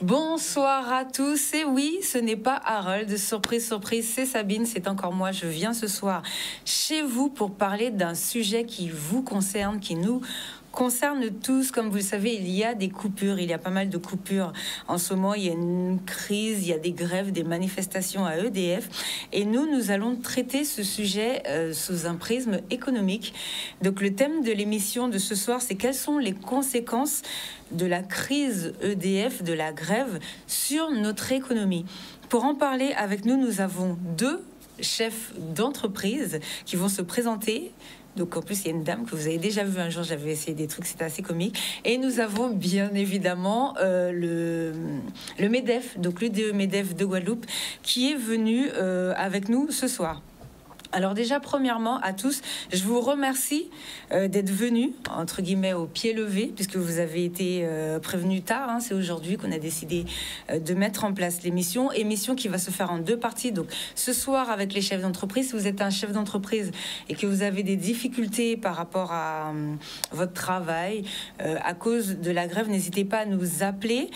Bonsoir à tous. Et oui, ce n'est pas Harold. Surprise, surprise, c'est Sabine. C'est encore moi. Je viens ce soir chez vous pour parler d'un sujet qui vous concerne, qui nous concerne tous. Comme vous le savez, il y a des coupures. Il y a pas mal de coupures. En ce moment, il y a une crise, il y a des grèves, des manifestations à EDF. Et nous allons traiter ce sujet sous un prisme économique. Donc, le thème de l'émission de ce soir, c'est quelles sont les conséquences de la crise EDF, de la grève, sur notre économie. Pour en parler avec nous, nous avons deux chefs d'entreprise qui vont se présenter. Donc en plus, il y a une dame que vous avez déjà vue un jour, j'avais essayé des trucs, c'était assez comique. Et nous avons bien évidemment le MEDEF, donc l'UDE MEDEF de Guadeloupe, qui est venu avec nous ce soir. Alors déjà, premièrement, à tous, je vous remercie d'être venus, entre guillemets, au pied levé, puisque vous avez été prévenus tard. Hein, c'est aujourd'hui qu'on a décidé de mettre en place l'émission. Émission qui va se faire en deux parties. Donc, ce soir, avec les chefs d'entreprise, si vous êtes un chef d'entreprise et que vous avez des difficultés par rapport à votre travail, à cause de la grève, n'hésitez pas à nous appeler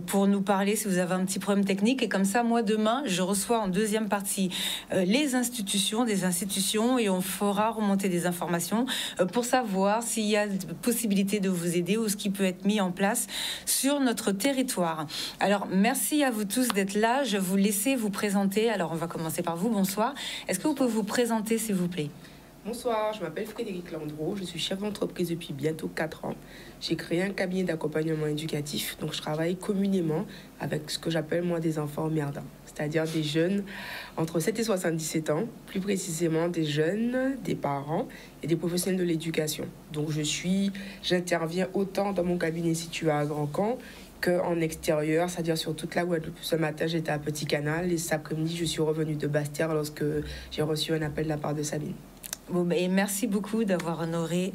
pour nous parler si vous avez un petit problème technique. Et comme ça, moi, demain, je reçois en deuxième partie les institutions, des institutions, et on fera remonter des informations pour savoir s'il y a possibilité de vous aider ou ce qui peut être mis en place sur notre territoire. Alors, merci à vous tous d'être là. Je vais vous laisser vous présenter. Alors, on va commencer par vous. Bonsoir. Est-ce que vous pouvez vous présenter, s'il vous plaît? Bonsoir, je m'appelle Frédéric Landreau, je suis chef d'entreprise depuis bientôt 4 ans. J'ai créé un cabinet d'accompagnement éducatif, donc je travaille communément avec ce que j'appelle moi des enfants merdants, c'est-à-dire des jeunes entre 7 et 77 ans, plus précisément des jeunes, des parents et des professionnels de l'éducation. Donc j'interviens autant dans mon cabinet situé à Grand Camp qu'en extérieur, c'est-à-dire sur toute la Guadeloupe. Ce matin, j'étais à Petit Canal et cet après-midi, je suis revenue de Basse-Terre lorsque j'ai reçu un appel de la part de Sabine. Bon, et merci beaucoup d'avoir honoré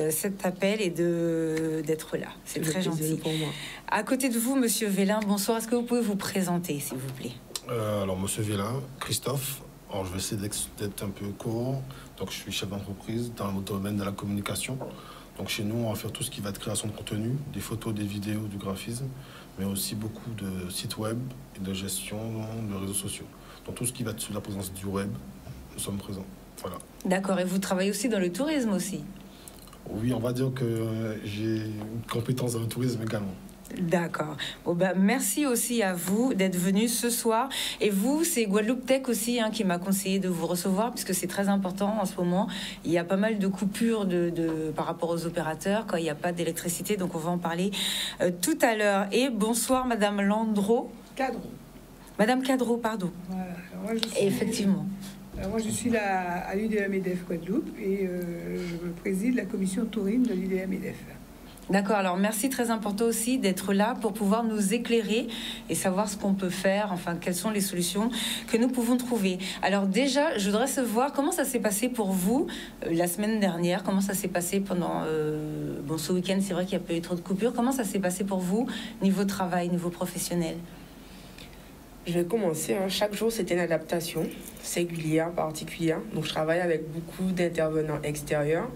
cet appel et d'être là. C'est très gentil. Pour moi. À côté de vous, Monsieur Vélin, bonsoir. Est-ce que vous pouvez vous présenter, s'il vous plaît? Alors, Monsieur Vélin, Christophe. Alors, je vais essayer d'être un peu court. Donc, je suis chef d'entreprise dans le domaine de la communication. Donc, chez nous, on va faire tout ce qui va être création de contenu, des photos, des vidéos, du graphisme, mais aussi beaucoup de sites web et de gestion de réseaux sociaux. Donc, tout ce qui va être sous la présence du web, nous sommes présents. Voilà. D'accord. Et vous travaillez aussi dans le tourisme aussi? Oui, on va dire que j'ai une compétence dans le tourisme également. D'accord. Bon, merci aussi à vous d'être venu ce soir. Et vous, c'est Guadeloupe Tech aussi qui m'a conseillé de vous recevoir, puisque c'est très important en ce moment. Il y a pas mal de coupures par rapport aux opérateurs quand il n'y a pas d'électricité. Donc, on va en parler tout à l'heure. Et bonsoir, Madame Landreau. Cadreau. Madame Cadreau, pardon. Voilà. Alors moi, Effectivement. Moi, je suis là à l'UDE MEDEF Guadeloupe et je préside la commission tourisme de l'UDE MEDEF. D'accord, alors merci, très important aussi d'être là pour pouvoir nous éclairer et savoir ce qu'on peut faire, enfin quelles sont les solutions que nous pouvons trouver. Alors déjà, je voudrais savoir comment ça s'est passé pour vous la semaine dernière, comment ça s'est passé pendant ce week-end, c'est vrai qu'il n'y a pas eu trop de coupures, comment ça s'est passé pour vous, niveau travail, niveau professionnel? Je vais commencer. Chaque jour, c'était une adaptation singulière, particulière. Donc, je travaille avec beaucoup d'intervenants extérieurs.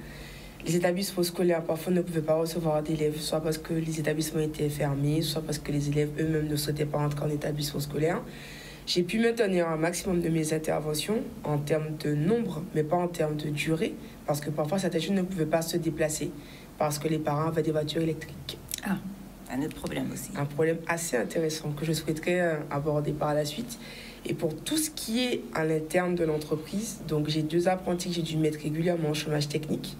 Les établissements scolaires, parfois, ne pouvaient pas recevoir d'élèves, soit parce que les établissements étaient fermés, soit parce que les élèves eux-mêmes ne souhaitaient pas entrer en établissement scolaire. J'ai pu maintenir un maximum de mes interventions en termes de nombre, mais pas en termes de durée, parce que parfois, certains jeunes ne pouvaient pas se déplacer, parce que les parents avaient des voitures électriques. Ah, un autre problème aussi. Un problème assez intéressant que je souhaiterais aborder par la suite. Et pour tout ce qui est à l'interne de l'entreprise, donc j'ai 2 apprentis que j'ai dû mettre régulièrement au chômage technique.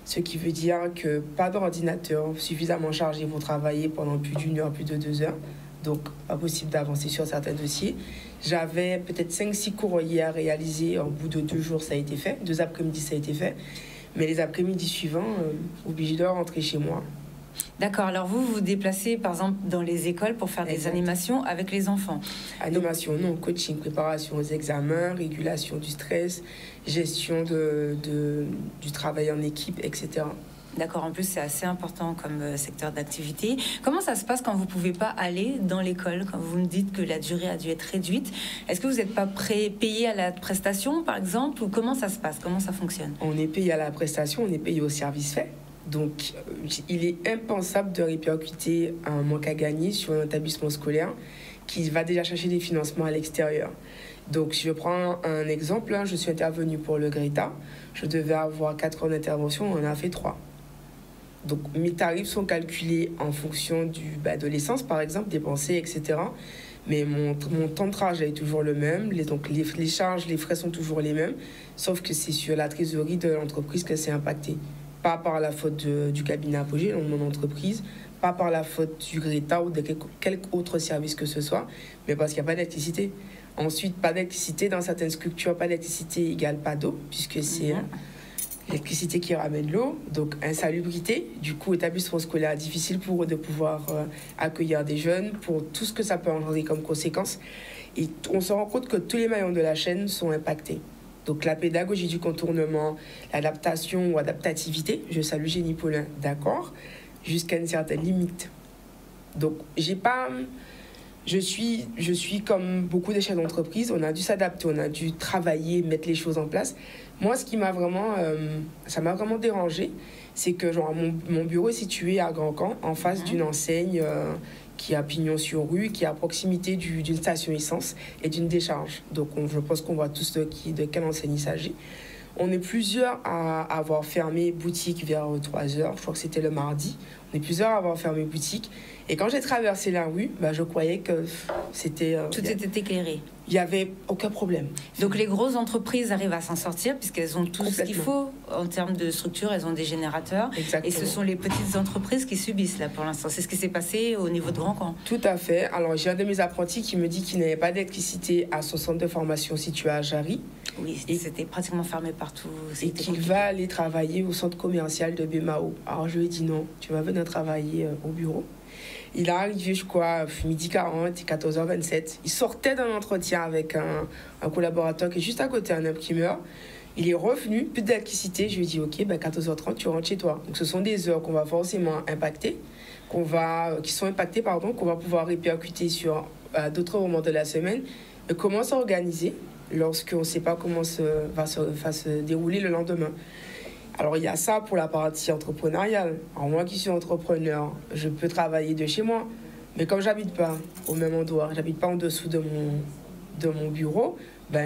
Ce qui veut dire que pas d'ordinateur suffisamment chargé pour travailler pendant plus d'1 heure, plus de 2 heures. Donc, pas possible d'avancer sur certains dossiers. J'avais peut-être 5-6 courriers à réaliser. Au bout de 2 jours, ça a été fait. 2 après-midi, ça a été fait. Mais les après-midi suivants, obligé de rentrer chez moi. D'accord, alors vous vous déplacez par exemple dans les écoles pour faire des animations avec les enfants. Animation, non, coaching, préparation aux examens, régulation du stress, gestion du travail en équipe, etc. D'accord, en plus c'est assez important comme secteur d'activité. Comment ça se passe quand vous ne pouvez pas aller dans l'école, quand vous me dites que la durée a dû être réduite? Est-ce que vous n'êtes pas payé à la prestation par exemple, ou comment ça se passe, comment ça fonctionne? On est payé à la prestation, on est payé au service fait. Donc, il est impensable de répercuter un manque à gagner sur un établissement scolaire qui va déjà chercher des financements à l'extérieur. Donc, je prends un exemple. Je suis intervenue pour le Greta. Je devais avoir 4 heures d'intervention, on en a fait 3. Donc, mes tarifs sont calculés en fonction de l'essence, par exemple, dépensée, etc. Mais mon temps de trajet est toujours le même. Donc, les charges, les frais sont toujours les mêmes. Sauf que c'est sur la trésorerie de l'entreprise que c'est impacté. Pas par la faute du cabinet Apogée, donc mon entreprise, pas par la faute du Greta ou de quelque autre service que ce soit, mais parce qu'il n'y a pas d'électricité. Ensuite, pas d'électricité dans certaines structures, pas d'électricité égale pas d'eau, puisque c'est l'électricité qui ramène l'eau. Donc, insalubrité. Du coup, établissement scolaire difficile pour eux de pouvoir accueillir des jeunes, pour tout ce que ça peut engendrer comme conséquence. Et on se rend compte que tous les maillons de la chaîne sont impactés. Donc, la pédagogie du contournement, l'adaptation ou adaptativité, je salue Génie Paulin, d'accord, jusqu'à une certaine limite. Donc, je suis comme beaucoup de chefs d'entreprise, on a dû s'adapter, on a dû travailler, mettre les choses en place. Moi, ce qui m'a vraiment, ça m'a vraiment dérangé, c'est que mon bureau est situé à Grand Camp, en face d'une enseigne qui a pignon sur rue, qui est à proximité d'une station essence et d'une décharge. Donc, je pense qu'on voit tous de quelle enseigne il s'agit. On est plusieurs à avoir fermé boutique vers 3 heures. Je crois que c'était le mardi. On est plusieurs à avoir fermé boutique. Et quand j'ai traversé la rue, je croyais que c'était... Tout était éclairé. Il n'y avait aucun problème. Donc les grosses entreprises arrivent à s'en sortir puisqu'elles ont tout ce qu'il faut en termes de structure, elles ont des générateurs. Exactement. Et ce sont les petites entreprises qui subissent là pour l'instant. C'est ce qui s'est passé au niveau de Grand Camp. Tout à fait. Alors j'ai un de mes apprentis qui me dit qu'il n'avait pas d'électricité à son centre de formation situé à Jarry. Oui, c'était pratiquement fermé partout. Et qu'il va aller travailler au centre commercial de Bémao. Alors je lui ai dit non, tu vas venir travailler au bureau. Il est arrivé, je crois, 12h40, 14h27. Il sortait d'un entretien avec un collaborateur qui est juste à côté, un imprimeur. Il est revenu, plus d'électricité. Je lui ai dit, OK, 14h30, tu rentres chez toi. Donc, ce sont des heures qu'on va forcément impacter, qu'on va pouvoir répercuter sur d'autres moments de la semaine. Et comment s'organiser lorsqu'on ne sait pas comment va se dérouler le lendemain. Alors, il y a ça pour la partie entrepreneuriale. Alors, moi qui suis entrepreneur, je peux travailler de chez moi. Mais comme je n'habite pas au même endroit, je n'habite pas en dessous de mon bureau,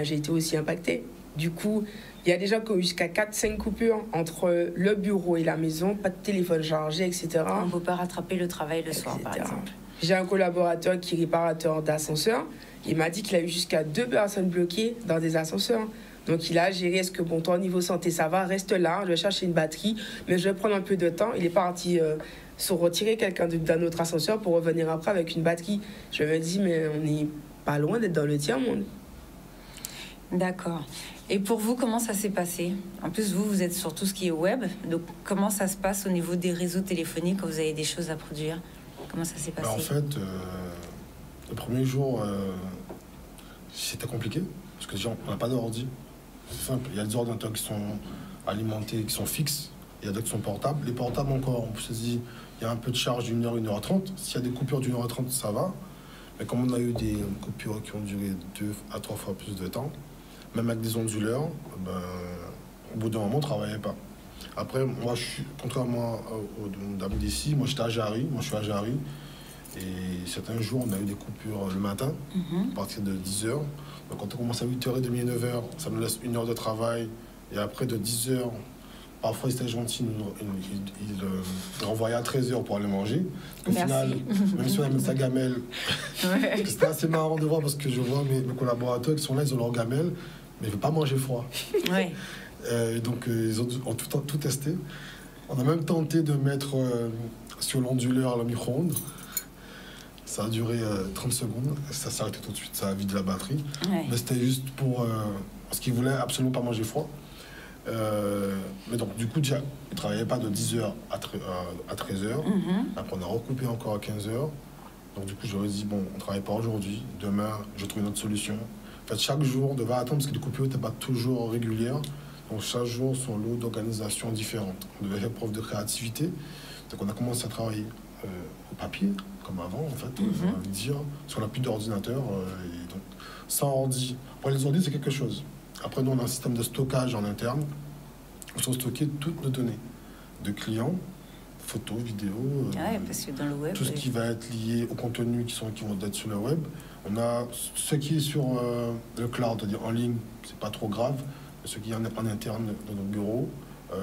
j'ai été aussi impactée. Du coup, il y a des gens qui ont jusqu'à 4-5 coupures entre le bureau et la maison, pas de téléphone chargé, etc. On ne peut pas rattraper le travail le soir, par exemple. J'ai un collaborateur qui est réparateur d'ascenseurs. Il m'a dit qu'il a eu jusqu'à 2 personnes bloquées dans des ascenseurs. Donc, il a géré, est-ce que toi, au niveau santé, ça va, reste là, je vais chercher une batterie, mais je vais prendre un peu de temps. Il est parti se retirer quelqu'un d'un autre ascenseur pour revenir après avec une batterie. Je me dis, mais on n'est pas loin d'être dans le tiers-monde. D'accord. Et pour vous, comment ça s'est passé? En plus, vous êtes sur tout ce qui est web. Donc, comment ça se passe au niveau des réseaux téléphoniques quand vous avez des choses à produire? Comment ça s'est passé? En fait, le premier jour, c'était compliqué. Parce que déjà, on n'a pas d'ordi. C'est simple, il y a des ordinateurs qui sont alimentés, qui sont fixes, il y a d'autres qui sont portables. Les portables encore, on se dit, il y a un peu de charge d'une heure, 1h30. S'il y a des coupures d'une heure 30, ça va. Mais comme on a eu des coupures qui ont duré 2 à 3 fois plus de temps, même avec des onduleurs, au bout d'un moment, on ne travaillait pas. Après, moi, contrairement aux dames d'ici, moi je suis à Jarry. Et certains jours, on a eu des coupures le matin, à partir de 10h. Donc quand on commence à 8h30, 9h, ça nous laisse 1 heure de travail. Et après, de 10h, parfois, ils étaient gentils, ils renvoyaient à 13h pour aller manger. Au final, même si on a mis sa gamelle, c'était assez marrant de voir parce que je vois mes collaborateurs qui sont là, ils ont leur gamelle, mais ils ne veulent pas manger froid. Ouais. Donc, ils ont tout testé. On a même tenté de mettre sur l'onduleur le micro-ondes. Ça a duré 30 secondes, ça s'est arrêté tout de suite, ça a vidé la batterie. Ouais. Mais c'était juste parce qu'ils voulaient absolument pas manger froid. Mais donc, du coup, déjà, on ne travaillait pas de 10h à 13h. Après, on a recoupé encore à 15h. Donc, du coup, j'aurais dit, bon, on ne travaille pas aujourd'hui. Demain, je trouve une autre solution. En fait, chaque jour, on devait attendre parce que les coupures n'étaient pas toujours régulières. Donc, chaque jour, son lot d'organisation différente. On devait faire preuve de créativité. Donc, on a commencé à travailler au papier, comme avant, en fait, j'ai envie de dire, parce qu'on n'a plus d'ordinateur. Et donc, sans ordi. Après, les ordi, c'est quelque chose. Après, nous, on a un système de stockage en interne où sont stockées toutes nos données. de clients, photos, vidéos, parce que dans le web, tout ce qui va être lié au contenu qui vont être sur le web. On a ce qui est sur le cloud, c'est-à-dire en ligne, c'est pas trop grave. Mais ce qui est en interne dans nos bureaux,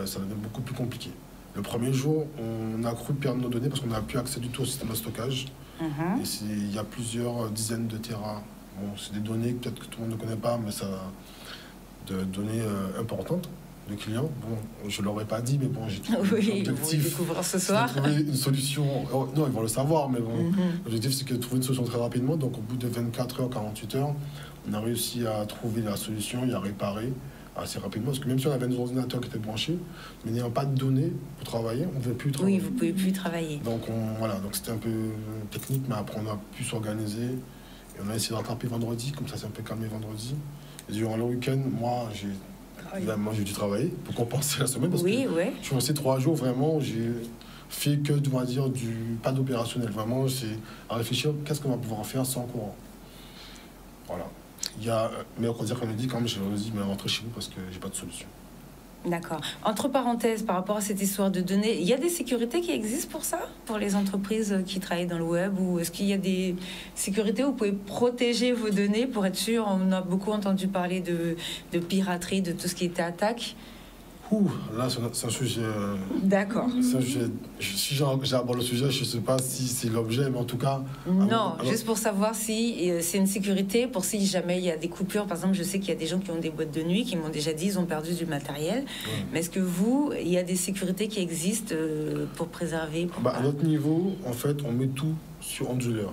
ça devient beaucoup plus compliqué. Le premier jour, on a cru perdre nos données parce qu'on n'a plus accès du tout au système de stockage. Et il y a plusieurs dizaines de téras. Bon, c'est des données peut-être que tout le monde ne connaît pas, mais ça de données importantes de clients. Bon, je ne leur ai pas dit, mais bon, j'ai l'objectif ce soir. De trouver une solution. Oh, non, ils vont le savoir, mais bon, l'objectif, c'est de trouver une solution très rapidement. Donc, au bout de 24 heures, 48 heures, on a réussi à trouver la solution et à réparer assez rapidement. Parce que même si on avait des ordinateurs qui étaient branchés, mais n'ayant pas de données pour travailler, on ne pouvait plus travailler. Oui, vous ne pouvez plus travailler. Donc, voilà, donc c'était un peu technique, mais après, on a pu s'organiser. Et on a essayé de rattraper vendredi, comme ça s'est un peu calmé vendredi. Et durant le week-end, moi, j'ai dû travailler pour compenser la semaine. Parce que je suis resté 3 jours, vraiment, j'ai fait que, on va dire, pas d'opérationnel. Vraiment, c'est à réfléchir, qu'est-ce qu'on va pouvoir faire sans courant. Voilà. Mais on peut dire qu'on me dit, quand même, je leur ai dit, mais rentrez chez vous parce que j'ai pas de solution. D'accord. Entre parenthèses, par rapport à cette histoire de données, il y a des sécurités qui existent pour ça, pour les entreprises qui travaillent dans le web, ou est-ce qu'il y a des sécurités où vous pouvez protéger vos données pour être sûr? On a beaucoup entendu parler de piraterie, de tout ce qui était attaque. Là, c'est un sujet... D'accord. Si j'aborde le sujet, je ne sais pas si c'est l'objet, mais en tout cas... Non, juste pour savoir si c'est une sécurité, pour si jamais il y a des coupures. Par exemple, je sais qu'il y a des gens qui ont des boîtes de nuit, qui m'ont déjà dit qu'ils ont perdu du matériel. Mais est-ce que il y a des sécurités qui existent pour préserver À notre niveau, en fait, on met tout sur onduleur.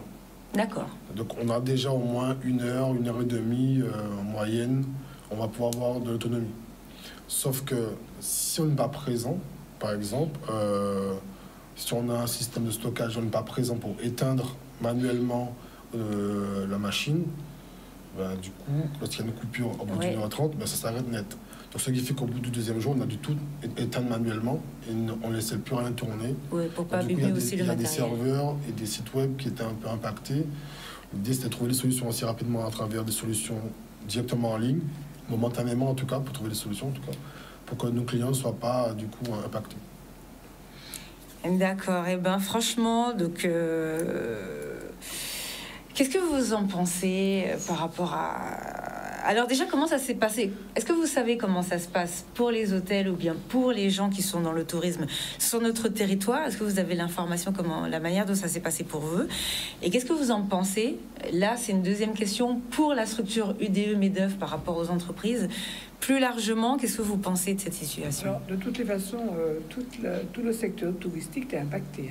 D'accord. Donc, on a déjà au moins 1 heure, 1 heure et demie en moyenne, on va pouvoir avoir de l'autonomie. Sauf que si on n'est pas présent, par exemple, si on a un système de stockage, on n'est pas présent pour éteindre manuellement la machine, du coup, lorsqu'il y a une coupure au bout d'une heure 30, ça s'arrête net. Donc, ce qui fait qu'au bout du 2e jour, on a dû tout éteindre manuellement et on ne laissait plus rien tourner. Oui, pour pas abîmer aussi le matériel. Il y a des serveurs et des sites web qui étaient un peu impactés. L'idée, c'était de trouver des solutions assez rapidement à travers des solutions directement en ligne, momentanément en tout cas, pour trouver des solutions en tout cas, pour que nos clients ne soient pas du coup impactés. D'accord. Et franchement, donc qu'est-ce que vous en pensez par rapport à... Alors déjà, comment ça s'est passé? Est-ce que vous savez comment ça se passe pour les hôtels ou bien pour les gens qui sont dans le tourisme sur notre territoire? Est-ce que vous avez l'information, la manière dont ça s'est passé pour vous? Et qu'est-ce que vous en pensez? Là, c'est une deuxième question pour la structure UDE MEDEF par rapport aux entreprises. Plus largement, qu'est-ce que vous pensez de cette situation? Alors, de toutes les façons, tout le secteur touristique est impacté.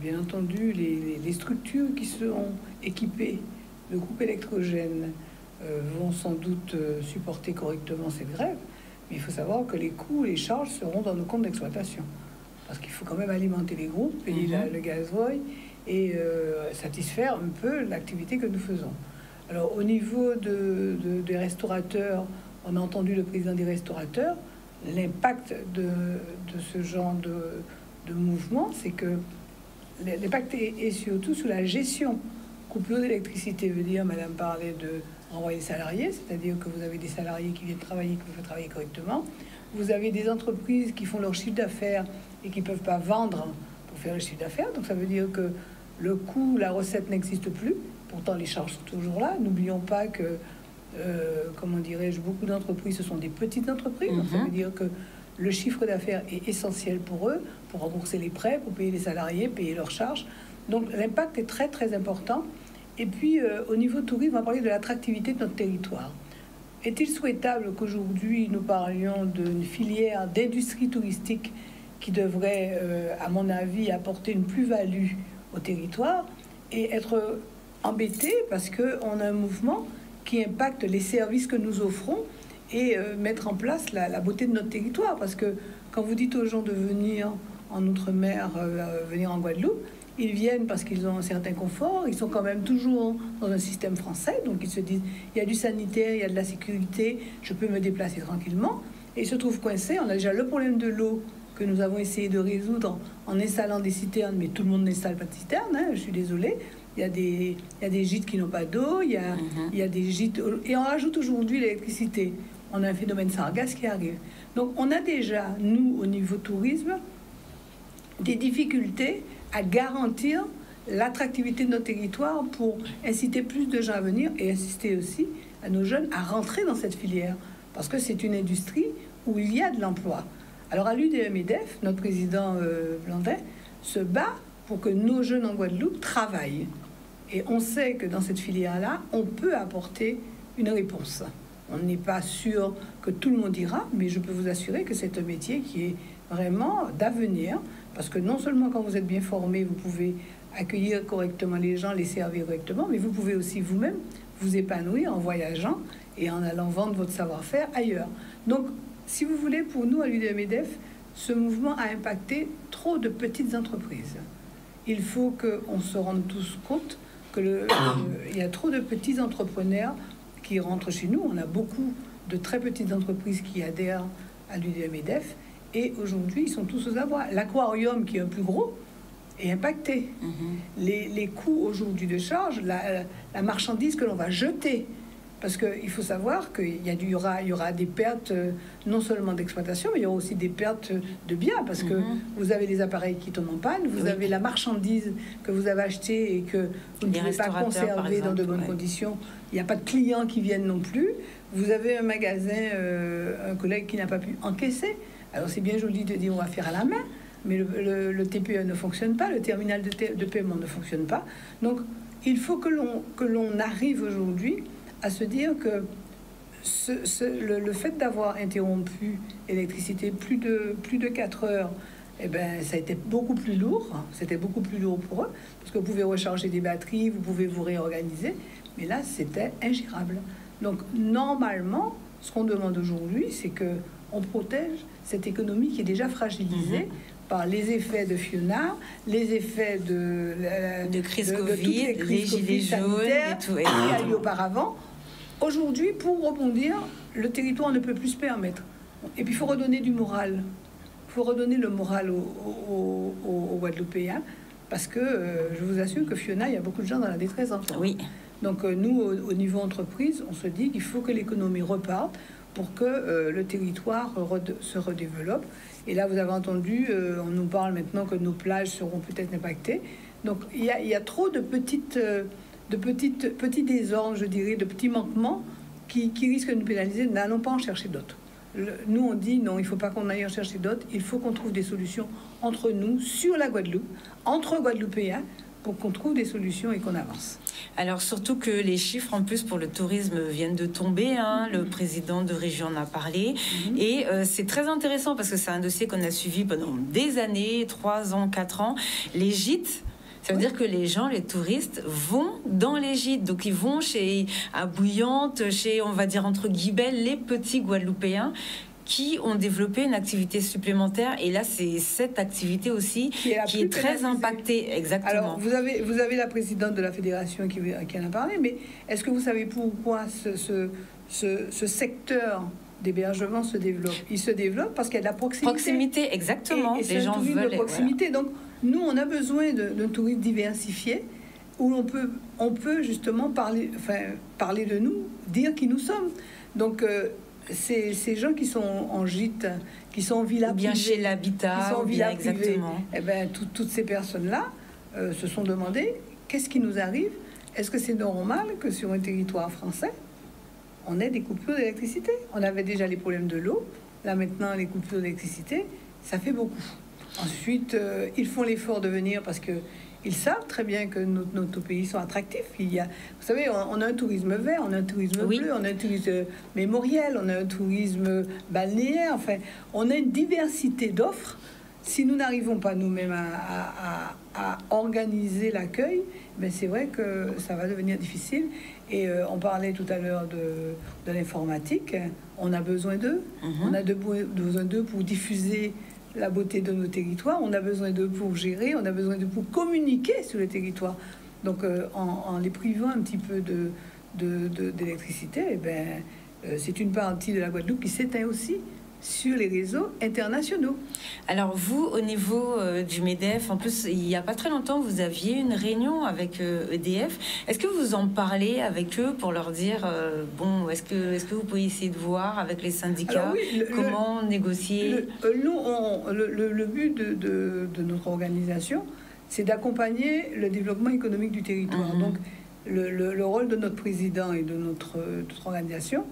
Bien entendu, les structures qui seront équipées de groupes électrogènes vont sans doute supporter correctement cette grève. Mais il faut savoir que les coûts, les charges seront dans nos comptes d'exploitation. Parce qu'il faut quand même alimenter les groupes, payer le gasoil et satisfaire un peu l'activité que nous faisons. Alors, au niveau des restaurateurs, on a entendu le président des restaurateurs, l'impact de ce genre de mouvement, c'est que l'impact est surtout sur la gestion. Coupure d'électricité veut dire, madame parlait de renvoyer les salariés, c'est-à-dire que vous avez des salariés qui viennent travailler, qui peuvent travailler correctement. Vous avez des entreprises qui font leur chiffre d'affaires et qui ne peuvent pas vendre pour faire le chiffre d'affaires. Donc ça veut dire que le coût, la recette n'existe plus. Pourtant, les charges sont toujours là. N'oublions pas que, comment dirais-je, beaucoup d'entreprises, ce sont des petites entreprises. Donc ça veut dire que le chiffre d'affaires est essentiel pour eux, pour rembourser les prêts, pour payer les salariés, payer leurs charges. Donc l'impact est très, très important. Et puis, au niveau tourisme, on va parler de l'attractivité de notre territoire. Est-il souhaitable qu'aujourd'hui, nous parlions d'une filière d'industrie touristique qui devrait, à mon avis, apporter une plus-value au territoire et être embêté parce qu'on a un mouvement qui impacte les services que nous offrons et mettre en place la beauté de notre territoire? Parce que quand vous dites aux gens de venir en Outre-mer, venir en Guadeloupe, ils viennent parce qu'ils ont un certain confort, ils sont quand même toujours dans un système français, donc ils se disent, il y a du sanitaire, il y a de la sécurité, je peux me déplacer tranquillement, et ils se trouvent coincés. On a déjà le problème de l'eau que nous avons essayé de résoudre en installant des citernes, mais tout le monde n'installe pas de citernes, je suis désolée. il y a des gîtes qui n'ont pas d'eau, il y a des gîtes... Et on rajoute aujourd'hui l'électricité. On a un phénomène sargasse qui arrive. Donc on a déjà, nous, au niveau tourisme, des difficultés à garantir l'attractivité de nos territoires pour inciter plus de gens à venir et inciter aussi à nos jeunes à rentrer dans cette filière. Parce que c'est une industrie où il y a de l'emploi. Alors à l'UDM-EDF, notre président Blandin se bat pour que nos jeunes en Guadeloupe travaillent. Et on sait que dans cette filière-là, on peut apporter une réponse. On n'est pas sûr que tout le monde ira, mais je peux vous assurer que c'est un métier qui est vraiment d'avenir. Parce que non seulement quand vous êtes bien formé, vous pouvez accueillir correctement les gens, les servir correctement, mais vous pouvez aussi vous-même vous épanouir en voyageant et en allant vendre votre savoir-faire ailleurs. Donc, si vous voulez, pour nous, à l'UDM-EDF, ce mouvement a impacté trop de petites entreprises. Il faut qu'on se rende tous compte qu'il y a trop de petits entrepreneurs qui rentrent chez nous. On a beaucoup de très petites entreprises qui adhèrent à l'UDM-EDF. Et aujourd'hui, ils sont tous aux abois. L'aquarium, qui est un plus gros, est impacté. Les coûts aujourd'hui de charge, la marchandise que l'on va jeter, parce qu'il faut savoir qu'il y aura des pertes non seulement d'exploitation, mais il y aura aussi des pertes de biens, parce que vous avez les appareils qui tombent en panne, vous avez la marchandise que vous avez achetée et que vous ne pouvez pas conserver dans de bonnes conditions. Il n'y a pas de clients qui viennent non plus. Vous avez un magasin, un collègue qui n'a pas pu encaisser. Alors c'est bien joli de dire on va faire à la main, mais le TPE ne fonctionne pas, le terminal de paiement ne fonctionne pas. Donc il faut que l'on arrive aujourd'hui à se dire que le fait d'avoir interrompu l'électricité plus de 4 heures, eh ben, ça a été beaucoup plus lourd. C'était beaucoup plus lourd pour eux, parce que vous pouvez recharger des batteries, vous pouvez vous réorganiser, mais là c'était ingérable. Donc normalement, ce qu'on demande aujourd'hui, c'est que on protège cette économie qui est déjà fragilisée par les effets de Fiona, les effets de crise Covid, les gilets jaunes et tout, qu'il y a eu auparavant. Aujourd'hui, pour rebondir, le territoire ne peut plus se permettre. Et puis il faut redonner du moral. Il faut redonner le moral aux Guadeloupéens, parce que je vous assure que Fiona, il y a beaucoup de gens dans la détresse encore. Oui. Donc nous, au niveau entreprise, on se dit qu'il faut que l'économie reparte pour que le territoire se redéveloppe. Et là, vous avez entendu, on nous parle maintenant que nos plages seront peut-être impactées. Donc il y a trop de petits désordres, je dirais, de petits manquements qui risquent de nous pénaliser. N'allons pas en chercher d'autres. Nous, on dit non, il ne faut pas qu'on aille en chercher d'autres. Il faut qu'on trouve des solutions entre nous, sur la Guadeloupe, entre Guadeloupéens, pour qu'on trouve des solutions et qu'on avance. Alors surtout que les chiffres en plus pour le tourisme viennent de tomber, le président de région en a parlé, et c'est très intéressant parce que c'est un dossier qu'on a suivi pendant des années, 3 ans, 4 ans. Les gîtes, ça veut dire que les gens, les touristes, vont dans les gîtes. Donc, ils vont à Bouillante, chez, on va dire, entre guillemets, les petits Guadeloupéens qui ont développé une activité supplémentaire. Et là, c'est cette activité aussi qui est très impactée. Exactement. Alors, vous avez la présidente de la fédération qui en a parlé, mais est-ce que vous savez pourquoi ce secteur d'hébergement se développe? Il se développe parce qu'il y a de la proximité. Proximité, exactement. Et les gens veulent de proximité. Voilà. Donc, nous, on a besoin d'un tourisme diversifié où on peut justement parler de nous, dire qui nous sommes. Donc, ces gens qui sont en gîte, qui sont en villa privée, bien chez l'habitat, qui sont en villa privée, exactement. Eh ben, toutes ces personnes-là se sont demandé qu'est-ce qui nous arrive? Est-ce que c'est normal que sur un territoire français, on ait des coupures d'électricité? On avait déjà les problèmes de l'eau. Là, maintenant, les coupures d'électricité, ça fait beaucoup. Ensuite, ils font l'effort de venir parce qu'ils savent très bien que notre pays sont attractifs. Vous savez, on a un tourisme vert, on a un tourisme bleu, on a un tourisme mémoriel, on a un tourisme balnéaire. Enfin, on a une diversité d'offres. Si nous n'arrivons pas nous-mêmes à organiser l'accueil, ben c'est vrai que ça va devenir difficile. Et on parlait tout à l'heure de l'informatique. On a besoin d'eux. On a besoin d'eux pour diffuser la beauté de nos territoires. On a besoin d'eux pour gérer. On a besoin d'eux pour communiquer sur le territoire. Donc, en les privant un petit peu d'électricité, eh ben, c'est une partie de la Guadeloupe qui s'éteint aussi. sur les réseaux internationaux. Alors vous, au niveau du MEDEF, en plus, il n'y a pas très longtemps, vous aviez une réunion avec EDF. Est-ce que vous en parlez avec eux pour leur dire, bon, est-ce que vous pouvez essayer de voir avec les syndicats comment négocier? Le but de notre organisation, c'est d'accompagner le développement économique du territoire. Donc, le rôle de notre président et de notre organisation,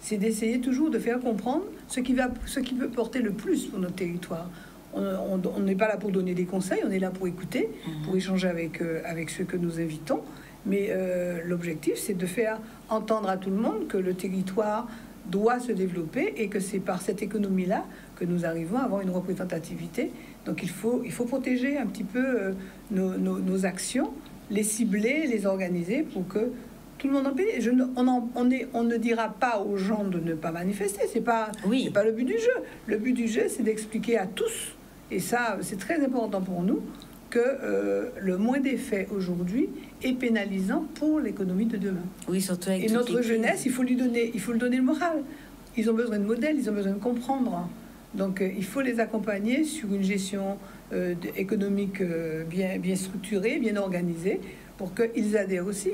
c'est d'essayer toujours de faire comprendre ce qui peut porter le plus pour notre territoire. On n'est pas là pour donner des conseils, on est là pour écouter, pour échanger avec ceux que nous invitons. Mais l'objectif, c'est de faire entendre à tout le monde que le territoire doit se développer et que c'est par cette économie-là que nous arrivons à avoir une représentativité. Donc il faut protéger un petit peu nos actions, les cibler, les organiser pour que tout le monde en paie. On ne dira pas aux gens de ne pas manifester. C'est pas le but du jeu. Le but du jeu, c'est d'expliquer à tous, et ça, c'est très important pour nous, que le moins d'effets aujourd'hui est pénalisant pour l'économie de demain. Oui, surtout avec notre jeunesse, il faut lui donner le moral. Ils ont besoin de modèles, ils ont besoin de comprendre. Donc, il faut les accompagner sur une gestion économique bien structurée, bien organisée, pour qu'ils adhèrent aussi.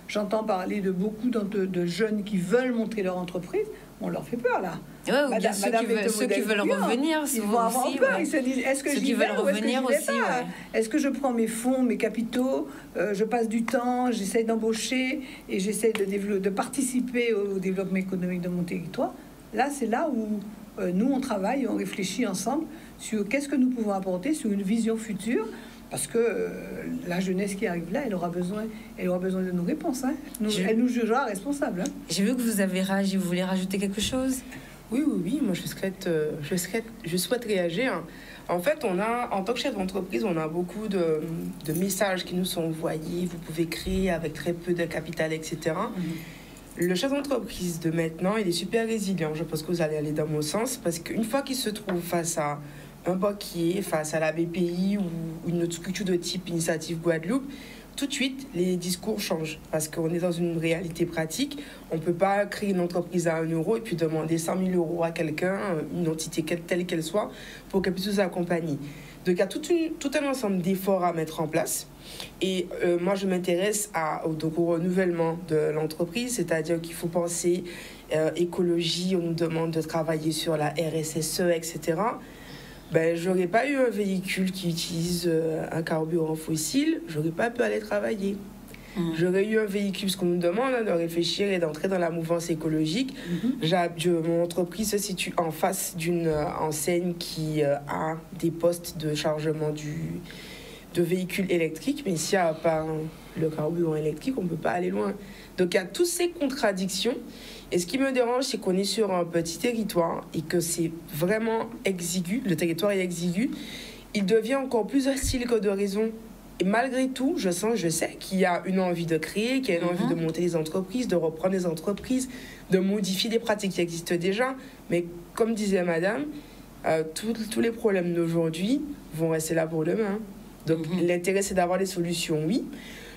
J'entends parler de beaucoup de jeunes qui veulent montrer leur entreprise. On leur fait peur, là. Ouais, ceux qui veulent revenir, ils vont avoir peur. Ils se disent, est-ce que j'y vais ou est-ce que j'y vais pas ? Est-ce que je prends mes fonds, mes capitaux, je passe du temps, j'essaie d'embaucher et j'essaie de participer au développement économique de mon territoire. Là, c'est là où nous, on travaille, on réfléchit ensemble sur qu'est-ce que nous pouvons apporter, sur une vision future. Parce que la jeunesse qui arrive là, elle aura besoin de nos réponses. Hein. Elle nous jugera responsables. Hein. J'ai vu que vous avez réagi. Vous voulez rajouter quelque chose ? Oui. Moi, je souhaite réagir. En fait, en tant que chef d'entreprise, on a beaucoup de messages qui nous sont envoyés. Vous pouvez créer avec très peu de capital, etc. Le chef d'entreprise de maintenant, il est super résilient. Je pense que vous allez aller dans mon sens. Parce qu'une fois qu'il se trouve face à un banquier, face à la BPI ou une autre structure de type Initiative Guadeloupe, tout de suite, les discours changent. Parce qu'on est dans une réalité pratique. On ne peut pas créer une entreprise à 1 euro et puis demander 100 000 euros à quelqu'un, une entité telle qu'elle soit, pour qu'elle puisse nous accompagner. Donc, il y a tout un ensemble d'efforts à mettre en place. Et moi, je m'intéresse au renouvellement de l'entreprise, c'est-à-dire qu'il faut penser écologie, on nous demande de travailler sur la RSSE, etc. J'aurais pas eu un véhicule qui utilise un carburant fossile, j'aurais pas pu aller travailler. J'aurais eu un véhicule, parce qu'on nous demande de réfléchir et d'entrer dans la mouvance écologique. Mon entreprise se situe en face d'une enseigne qui a des postes de chargement de véhicules électriques, mais s'il n'y a pas le carburant électrique, on ne peut pas aller loin. Donc il y a toutes ces contradictions. Et ce qui me dérange, c'est qu'on est sur un petit territoire et que c'est vraiment exigu. Le territoire est exigu. Il devient encore plus hostile que de raison. Et malgré tout, je sais qu'il y a une envie de créer, qu'il y a une envie de monter des entreprises, de reprendre des entreprises, de modifier des pratiques qui existent déjà. Mais comme disait madame, tous les problèmes d'aujourd'hui vont rester là pour demain. Donc l'intérêt, c'est d'avoir des solutions, oui.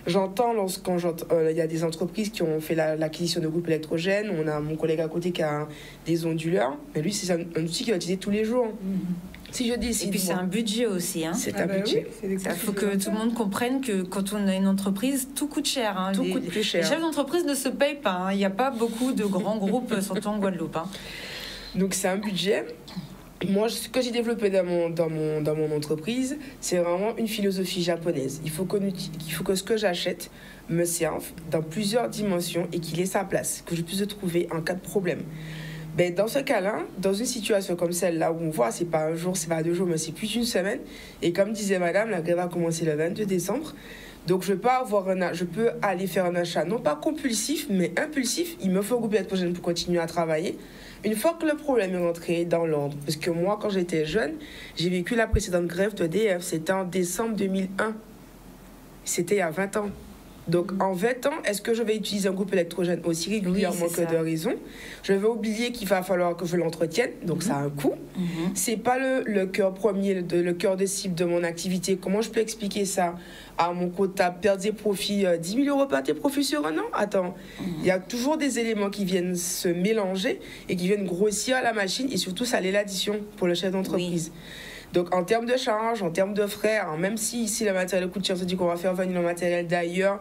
J'entends il y a des entreprises qui ont fait l'acquisition de groupes électrogènes. On a mon collègue à côté qui a des onduleurs. Mais lui, c'est un outil qu'il va utiliser tous les jours. Si je décide, et puis c'est un budget aussi. Hein. C'est un budget. Il faut que tout le monde comprenne que quand on a une entreprise, tout coûte cher. Hein. Tout coûte plus cher. Les chefs d'entreprise ne se payent pas. Hein. Il n'y a pas beaucoup de grands groupes, surtout en Guadeloupe. Hein. Donc c'est un budget. Moi, ce que j'ai développé dans mon entreprise, c'est vraiment une philosophie japonaise. Il faut que ce que j'achète me serve dans plusieurs dimensions et qu'il ait sa place, que je puisse le trouver en cas de problème. Dans ce cas-là, dans une situation comme celle-là, où on voit, c'est pas un jour, c'est pas 2 jours, mais c'est plus d'une semaine, et comme disait madame, la grève a commencé le 22 décembre, donc je peux aller faire un achat, non pas compulsif, mais impulsif. Il me faut un groupe électrogène pour continuer à travailler. Une fois que le problème est rentré dans l'ordre, parce que moi, quand j'étais jeune, j'ai vécu la précédente grève d'EDF, c'était en décembre 2001. C'était il y a 20 ans. Donc, en 20 ans, est-ce que je vais utiliser un groupe électrogène aussi régulièrement que de raison? Je vais oublier qu'il va falloir que je l'entretienne, donc ça a un coût. C'est pas le cœur premier, le cœur de cible de mon activité. Comment je peux expliquer ça à mon comptable? Perdre des profits, 10 000 euros par tes profits sur un an? Attends, il y a toujours des éléments qui viennent se mélanger et qui viennent grossir la machine et surtout saler l'addition pour le chef d'entreprise. Donc, en termes de charges, en termes de frais, hein, même si ici le matériel coûte cher, on se dit qu'on va faire venir le matériel d'ailleurs,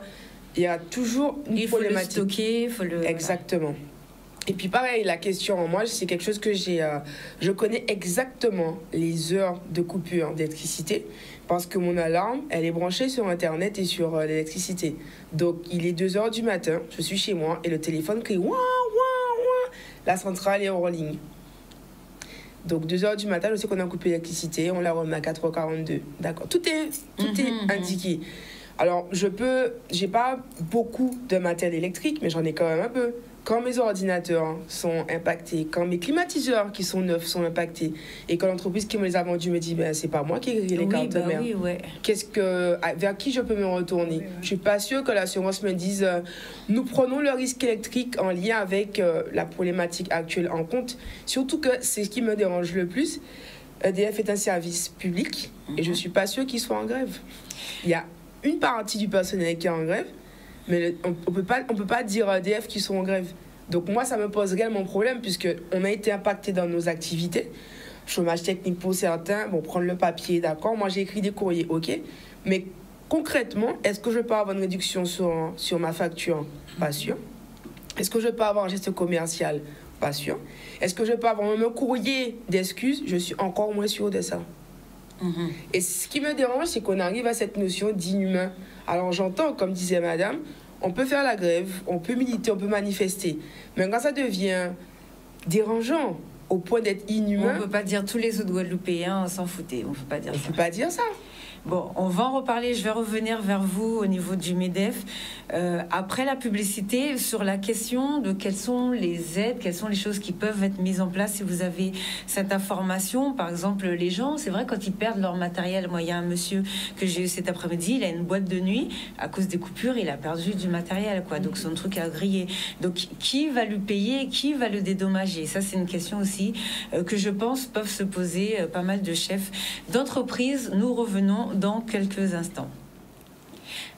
il y a toujours une problématique. Il faut le stocker, il faut le... Exactement. Et puis pareil, la question, moi, c'est quelque chose que je connais exactement les heures de coupure d'électricité parce que mon alarme, elle est branchée sur Internet et sur l'électricité. Donc, il est 2 heures du matin, je suis chez moi et le téléphone crie « Ouah, ouah, ouah !» La centrale est hors ligne. Donc, 2 heures du matin, je sais qu'on a coupé l'électricité, on la remet à 4h42. D'accord. Tout est indiqué. Alors, j'ai pas beaucoup de matériel électrique, mais j'en ai quand même un peu. Quand mes ordinateurs sont impactés, quand mes climatiseurs qui sont neufs sont impactés, et quand l'entreprise qui me les a vendus me dit ben, c'est pas moi qui ai les cartes de mer, vers qui je peux me retourner? Je suis pas sûre que l'assurance me dise nous prenons le risque électrique en lien avec la problématique actuelle en compte. Surtout que c'est ce qui me dérange le plus. EDF est un service public et je suis pas sûre qu'ils soient en grève. Il y a une partie du personnel qui est en grève, mais on peut pas dire à EDF qu'ils sont en grève. Donc moi, ça me pose réellement problème puisqu'on a été impacté dans nos activités. Chômage technique pour certains, bon, prendre le papier, d'accord. Moi, j'ai écrit des courriers, ok. Mais concrètement, est-ce que je peux avoir une réduction sur ma facture? Pas sûr. Est-ce que je peux avoir un geste commercial? Pas sûr. Est-ce que je peux avoir même un courrier d'excuses? Je suis encore moins sûre de ça. Et ce qui me dérange, c'est qu'on arrive à cette notion d'inhumain. Alors j'entends, comme disait madame, on peut faire la grève, on peut militer, on peut manifester. Mais quand ça devient dérangeant au point d'être inhumain... On ne peut pas dire tous les autres Guadeloupéens s'en foutaient. On ne peut pas dire ça. On ne peut pas dire ça. Bon, on va en reparler. Je vais revenir vers vous au niveau du MEDEF. Après la publicité, sur la question de quelles sont les aides, quelles sont les choses qui peuvent être mises en place si vous avez cette information. Par exemple, les gens, c'est vrai, quand ils perdent leur matériel. Moi, il y a un monsieur que j'ai eu cet après-midi, il a une boîte de nuit. À cause des coupures, il a perdu du matériel, quoi. Donc, son truc a grillé. Donc, qui va lui payer? Qui va le dédommager? Ça, c'est une question aussi que je pense peuvent se poser pas mal de chefs d'entreprise. Nous revenons dans quelques instants.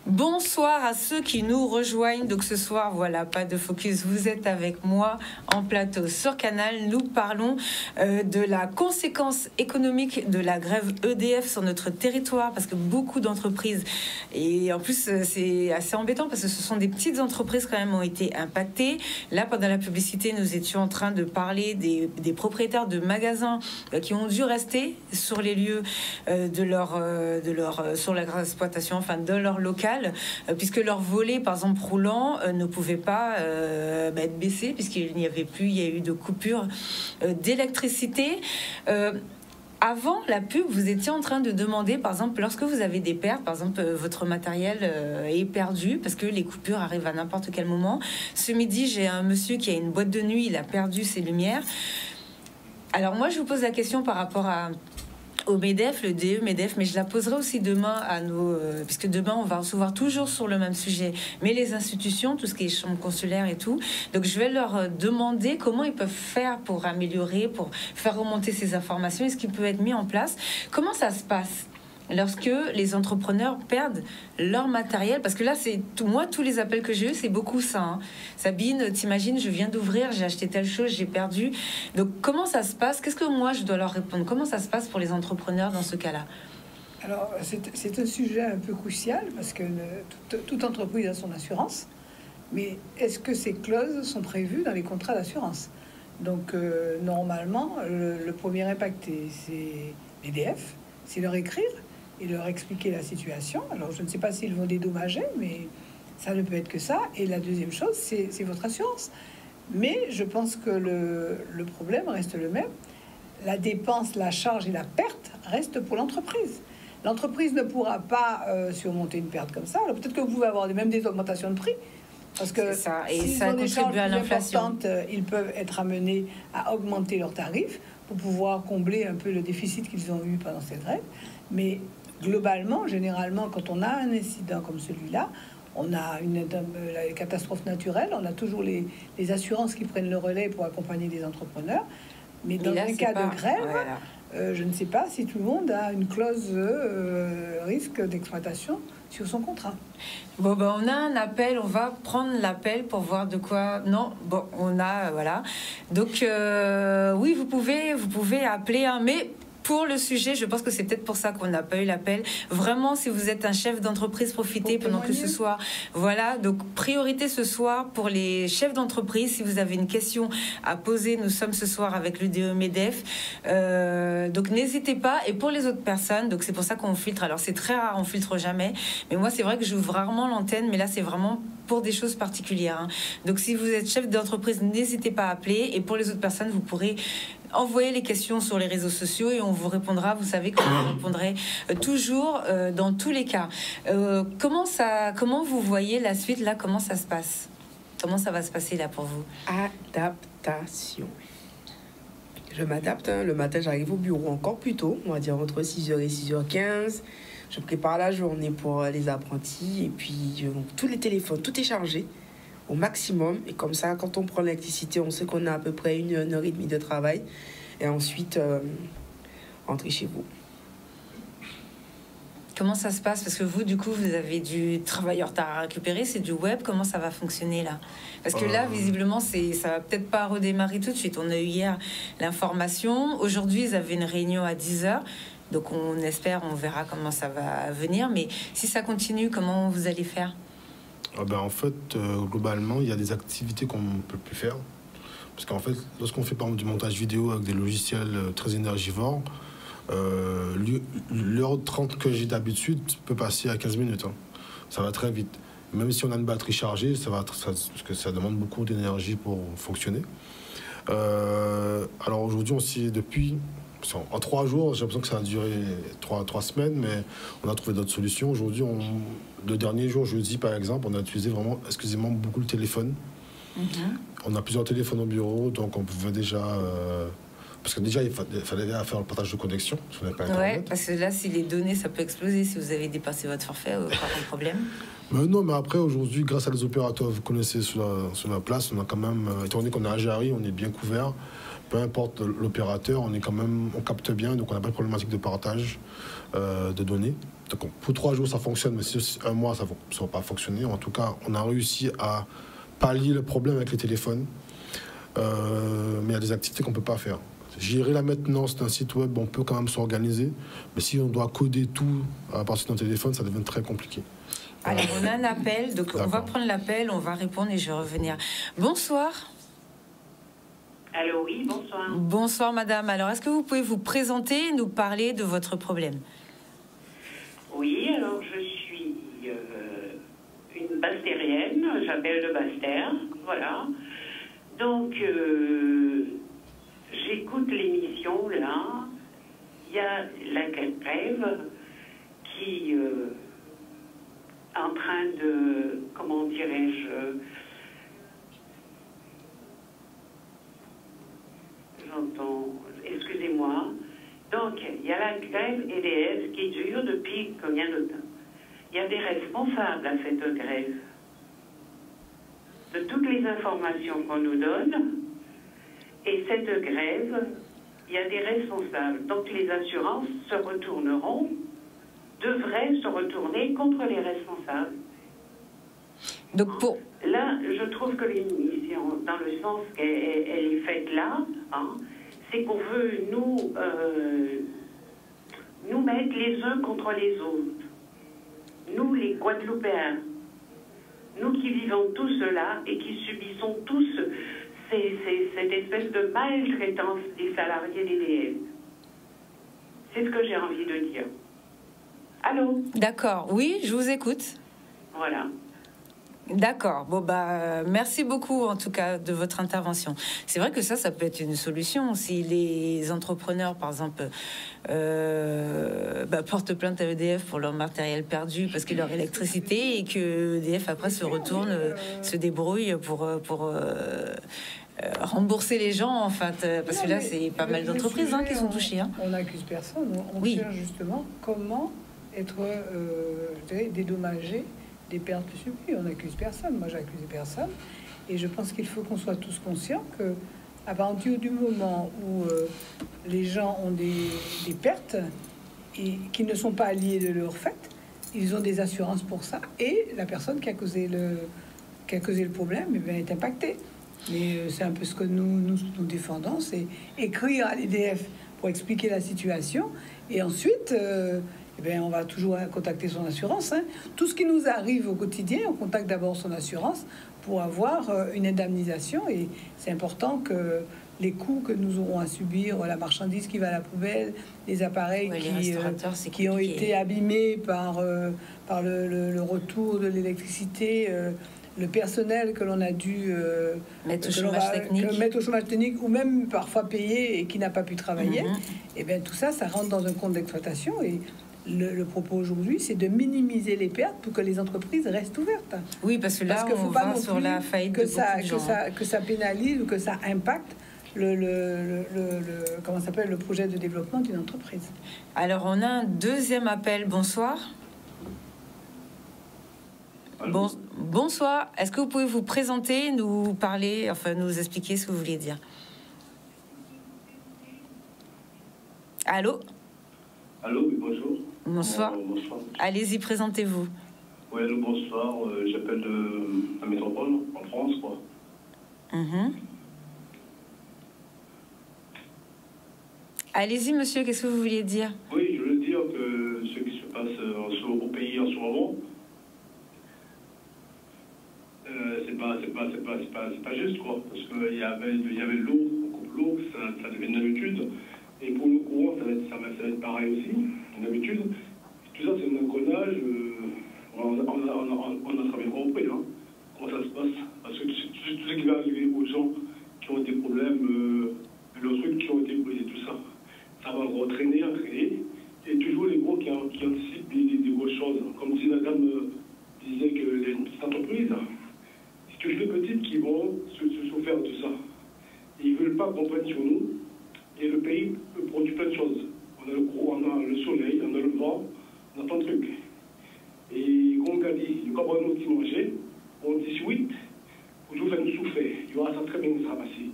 Bonsoir à ceux qui nous rejoignent. Donc ce soir, voilà, pas de focus. Vous êtes avec moi en plateau sur Canal. Nous parlons de la conséquence économique de la grève EDF sur notre territoire parce que beaucoup d'entreprises, et en plus c'est assez embêtant parce que ce sont des petites entreprises quand même, ont été impactées. Là, pendant la publicité, nous étions en train de parler des propriétaires de magasins qui ont dû rester sur les lieux sur leur exploitation, enfin de leur local, puisque leur volet, par exemple roulant, ne pouvait pas être baissé puisqu'il n'y avait plus, il y a eu de coupures d'électricité. Avant la pub, vous étiez en train de demander, par exemple, lorsque vous avez des pertes, par exemple, votre matériel est perdu parce que les coupures arrivent à n'importe quel moment. Ce midi, j'ai un monsieur qui a une boîte de nuit, il a perdu ses lumières. Alors moi, je vous pose la question par rapport au MEDEF, le DE MEDEF, mais je la poserai aussi demain à nos... puisque demain, on va recevoir toujours sur le même sujet, mais les institutions, tout ce qui est chambre consulaire et tout. Donc, je vais leur demander comment ils peuvent faire pour améliorer, pour faire remonter ces informations, et ce qui peut être mis en place. Comment ça se passe lorsque les entrepreneurs perdent leur matériel? Parce que là, c'est moi, tous les appels que j'ai eus, c'est beaucoup ça. Hein. Sabine, t'imagines, je viens d'ouvrir, j'ai acheté telle chose, j'ai perdu. Donc, comment ça se passe? Qu'est-ce que moi, je dois leur répondre? Comment ça se passe pour les entrepreneurs dans ce cas-là? Alors, c'est un sujet un peu crucial parce que toute entreprise a son assurance. Mais est-ce que ces clauses sont prévues dans les contrats d'assurance? Donc, normalement, le premier impacté, c'est l'EDF. C'est leur écrire et leur expliquer la situation. Alors, je ne sais pas s'ils vont dédommager, mais ça ne peut être que ça. Et la deuxième chose, c'est votre assurance. Mais je pense que le problème reste le même. La dépense, la charge et la perte restent pour l'entreprise. L'entreprise ne pourra pas surmonter une perte comme ça. Alors, peut-être que vous pouvez avoir même des augmentations de prix. Parce que ça, et ça contribue à l'inflation. Ils peuvent être amenés à augmenter leurs tarifs pour pouvoir combler un peu le déficit qu'ils ont eu pendant cette grève. Mais globalement, généralement, quand on a un incident comme celui-là, On a la catastrophe naturelle, on a toujours les assurances qui prennent le relais pour accompagner les entrepreneurs. Mais dans un cas de grève, je ne sais pas si tout le monde a une clause risque d'exploitation sur son contrat. Bon, ben, on a un appel, on va prendre l'appel pour voir de quoi... Non, bon, on a... voilà. Donc, oui, vous pouvez appeler, hein, mais... Pour le sujet, je pense que c'est peut-être pour ça qu'on n'a pas eu l'appel. Vraiment, si vous êtes un chef d'entreprise, profitez pendant que ce soir. Voilà, donc priorité ce soir pour les chefs d'entreprise. Si vous avez une question à poser, nous sommes ce soir avec l'UDE MEDEF. Donc n'hésitez pas. Et pour les autres personnes, donc c'est pour ça qu'on filtre. Alors c'est très rare, on filtre jamais. Mais moi, c'est vrai que j'ouvre rarement l'antenne, mais là, c'est vraiment pour des choses particulières, hein. Donc si vous êtes chef d'entreprise, n'hésitez pas à appeler. Et pour les autres personnes, vous pourrez envoyez les questions sur les réseaux sociaux et on vous répondra. Vous savez que vous répondrez toujours dans tous les cas. Comment vous voyez la suite là? Comment ça se passe? Comment ça va se passer là pour vous? Adaptation. Je m'adapte. Hein. Le matin, j'arrive au bureau encore plus tôt, on va dire entre 6h et 6h15. Je prépare la journée pour les apprentis. Et puis, tous les téléphones, tout est chargé au maximum. Et comme ça, quand on prend l'électricité, on sait qu'on a à peu près 1h30 de travail. Et ensuite, rentrer chez vous. Comment ça se passe? Parce que vous, du coup, vous avez du travail en retard à récupérer, c'est du web. Comment ça va fonctionner là? Parce que là, visiblement, ça va peut-être pas redémarrer tout de suite. On a eu hier l'information. Aujourd'hui, ils avaient une réunion à 10h. Donc on espère, on verra comment ça va venir. Mais si ça continue, comment vous allez faire? En fait, globalement, il y a des activités qu'on ne peut plus faire. Parce qu'en fait, lorsqu'on fait par exemple du montage vidéo avec des logiciels très énergivores, l'heure 30 que j'ai d'habitude peut passer à 15 minutes. Hein. Ça va très vite. Même si on a une batterie chargée, parce que ça demande beaucoup d'énergie pour fonctionner. Alors aujourd'hui, en 3 jours, j'ai l'impression que ça a duré 3 semaines, mais on a trouvé d'autres solutions. Aujourd'hui, le dernier jour, jeudi par exemple, on a utilisé vraiment exclusivement beaucoup le téléphone. On a plusieurs téléphones au bureau, donc on pouvait déjà... parce que déjà, il fallait faire le partage de connexion, si on n'avait pas Internet. Ouais, parce que là, si les données, ça peut exploser si vous avez dépassé votre forfait, pas de problème. Mais non, mais après, aujourd'hui, grâce à les opérateurs, vous connaissez sur la place, on a quand même, étant donné qu'on est à Jarry, on est bien couvert. Peu importe l'opérateur, on capte bien, donc on n'a pas de problématique de partage de données. Donc pour 3 jours, ça fonctionne, mais si 1 mois, ça ne va pas fonctionner. En tout cas, on a réussi à pallier le problème avec les téléphones. Mais il y a des activités qu'on ne peut pas faire. Gérer la maintenance d'un site web, on peut quand même s'organiser, mais si on doit coder tout à partir d'un téléphone, ça devient très compliqué. Alors, on a un appel, donc on va prendre l'appel, on va répondre et je vais revenir. Bonsoir. Allô, oui, bonsoir. Bonsoir, madame. Alors, est-ce que vous pouvez vous présenter et nous parler de votre problème? Oui, alors je suis une bastérienne, j'appelle de Basse-Terre, voilà. Donc, j'écoute l'émission, là. Il y a la grève qui est en train de, comment dirais-je... J'entends, excusez-moi. Donc, il y a la grève EDF qui dure depuis combien de temps? Il y a des responsables à cette grève. De toutes les informations qu'on nous donne, et cette grève, il y a des responsables. Donc, les assurances devraient se retourner contre les responsables. Donc, là, je trouve que l'émission, dans le sens qu'elle est faite là, hein, c'est qu'on veut nous mettre les uns contre les autres. Nous, les Guadeloupéens, nous qui vivons tous là et qui subissons tous cette espèce de maltraitance des salariés d'EDF. C'est ce que j'ai envie de dire. Allô? D'accord, oui, je vous écoute. Voilà. D'accord. Bon, merci beaucoup, en tout cas, de votre intervention. C'est vrai que ça peut être une solution. Si les entrepreneurs, par exemple, portent plainte à EDF pour leur matériel perdu parce que leur électricité et que EDF, après, se retourne, se débrouille pour rembourser les gens, en fait. Parce que là, c'est pas mal d'entreprises qui sont touchées. Hein. On n'accuse personne. On cherche justement comment être dédommagé des pertes subies. On n'accuse personne. Moi, j'accuse personne. Et je pense qu'il faut qu'on soit tous conscients que à partir du moment où les gens ont des pertes et qui ne sont pas liées de leur fait, ils ont des assurances pour ça. Et la personne qui a causé le problème, eh bien, est impactée. Mais c'est un peu ce que nous défendons, c'est écrire à l'IDF pour expliquer la situation. Et ensuite, eh bien, on va toujours contacter son assurance. Hein. Tout ce qui nous arrive au quotidien, on contacte d'abord son assurance pour avoir une indemnisation. Et c'est important que les coûts que nous aurons à subir, la marchandise qui va à la poubelle, les appareils qui ont été abîmés par le retour de l'électricité, le personnel que l'on a dû mettre au chômage technique ou même parfois payer et qui n'a pas pu travailler, et bien tout ça, ça rentre dans un compte d'exploitation. Et le propos aujourd'hui, c'est de minimiser les pertes pour que les entreprises restent ouvertes. Oui, parce que là, on va sur la faillite de beaucoup de gens. Que ça pénalise ou que ça impacte comment s'appelle, le projet de développement d'une entreprise. Alors, on a un deuxième appel. Bonsoir. Bonsoir. Est-ce que vous pouvez vous présenter, nous parler, enfin nous expliquer ce que vous voulez dire? Allô? Allô, oui, bonjour. Bonsoir. Bonsoir. Allez-y, présentez-vous. Oui, allô, bonsoir. J'appelle de la métropole, en France, quoi. Allez-y, monsieur, qu'est-ce que vous vouliez dire? Oui, je veux dire que ce qui se passe au pays en ce moment, c'est pas juste, quoi. Parce qu'il y avait l'eau, on coupe l'eau, ça devient une habitude. Et pour le courant, ça va être pareil aussi, une habitude. Tout ça, c'est un engrenage. On a très bien compris, hein, comment ça se passe. Parce que tout ce qui va arriver aux gens qui ont des problèmes, le truc qui ont été brisés, tout ça, ça va entraîner. Et toujours les gros qui anticipent des grosses choses. Comme si la dame disait que les petites entreprises, c'est toujours les petites qui vont se souffrir de tout ça. Et ils ne veulent pas qu'on prenne sur nous. Et le pays produit plein de choses. On a le soleil, on a le vent, on a plein de trucs. Et comme on a dit, le carbone qui mangeait, on dit oui, pour toujours faire nous souffrir. Il y aura ça très bien qui sera passé.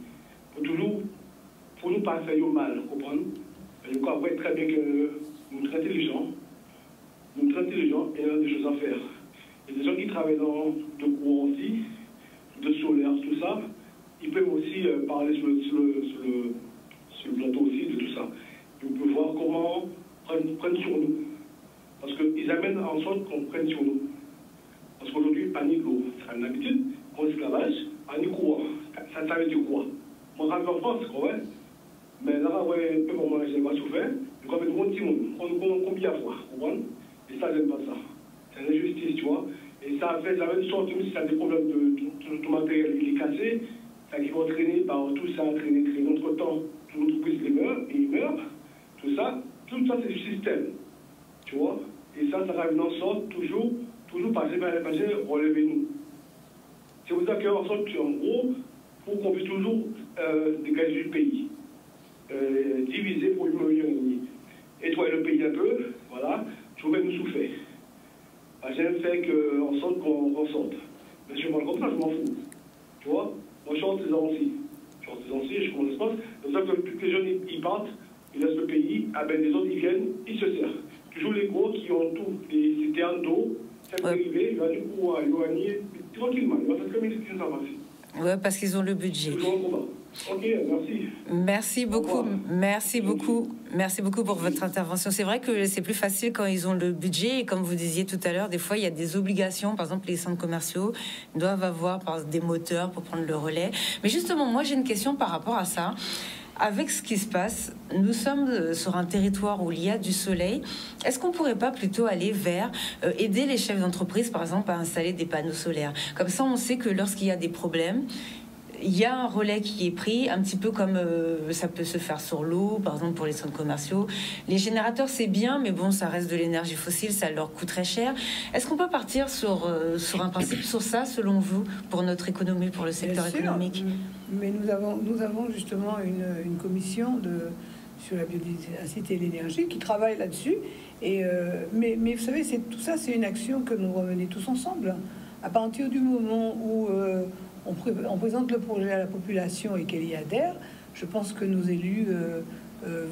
Pour nous pas faire mal, comprendre. Je crois après très bien que nous sommes intelligents et on a des choses à faire. Il y a des gens qui travaillent dans le courant aussi, de solaire, tout ça. Ils peuvent aussi parler sur le plateau aussi de tout ça. Et on peut voir comment prendre sur nous. Parce qu'ils amènent en sorte qu'on prenne sur nous. Parce qu'aujourd'hui, panique l'eau. C'est une habitude, pour l'esclavage, panique quoi? Ça veut dire quoi? Moi, je en France, quoi, ouais. Mais là, ouais, peu pour moi, j'ai pas souffert. Je crois que tout le monde, combien de fois, vous comprenez? Et ça, j'aime pas ça. C'est une injustice, tu vois. Et ça fait une sorte, même si ça a des problèmes de matériel, il est cassé, ça qui va entraîner par tout ça, entraîner. Entre-temps, toute l'entreprise meurt, tout ça c'est du système, tu vois. Et ça arrive en sorte, toujours passer par les pages, relevez-nous. C'est pour ça qu'en sorte, en gros, pour qu'on puisse toujours dégager le pays, diviser pour une meilleure ennemi. Étoiler le pays un peu, voilà, je vais nous souffrir. J'aime faire en sorte qu'on sorte. Mais je ne parle comme ça, je m'en fous. Tu vois, moi je suis artisan aussi. Je sais comment ça se passe. C'est pour ça que tous les jeunes ils partent, ils laissent le pays, ah ben les autres ils viennent, ils se servent. Toujours les gros qui ont tout, les citernes d'eau, ça va arriver, il va du coup éloigner tranquillement, il va faire comme il ça va passer. Ouais, parce qu'ils ont le budget. Toujours un combat. Ok, merci. Merci beaucoup, merci beaucoup pour votre intervention. C'est vrai que c'est plus facile quand ils ont le budget et comme vous disiez tout à l'heure, des fois il y a des obligations. Par exemple, les centres commerciaux doivent avoir des moteurs pour prendre le relais. Mais justement, moi j'ai une question par rapport à ça. Avec ce qui se passe, nous sommes sur un territoire où il y a du soleil. Est-ce qu'on ne pourrait pas plutôt aller vers aider les chefs d'entreprise, par exemple, à installer des panneaux solaires? Comme ça, on sait que lorsqu'il y a des problèmes, il y a un relais qui est pris, un petit peu comme ça peut se faire sur l'eau, par exemple pour les centres commerciaux. Les générateurs, c'est bien, mais bon, ça reste de l'énergie fossile, ça leur coûte très cher. Est-ce qu'on peut partir sur un principe sur ça, selon vous, pour notre économie, pour le secteur économique? Mais nous avons justement une commission sur la biodiversité et l'énergie, qui travaille là-dessus. Mais vous savez, tout ça, c'est une action que nous devons mener tous ensemble. À partir du moment où on présente le projet à la population et qu'elle y adhère, je pense que nos élus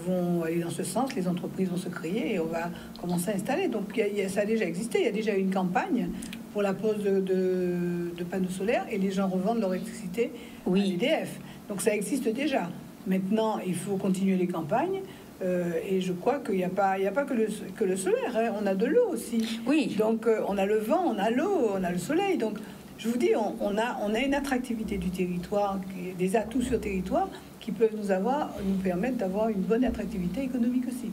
vont aller dans ce sens, les entreprises vont se créer et on va commencer à installer. Donc ça a déjà existé, il y a déjà une campagne pour la pose de panneaux solaires et les gens revendent leur électricité à l'EDF. Donc ça existe déjà. Maintenant, il faut continuer les campagnes. Et je crois qu'il n'y a pas que le solaire, hein. On a de l'eau aussi. Oui. Donc on a le vent, on a l'eau, on a le soleil. Donc je vous dis, on a une attractivité du territoire, des atouts sur le territoire qui peuvent nous permettre d'avoir une bonne attractivité économique aussi.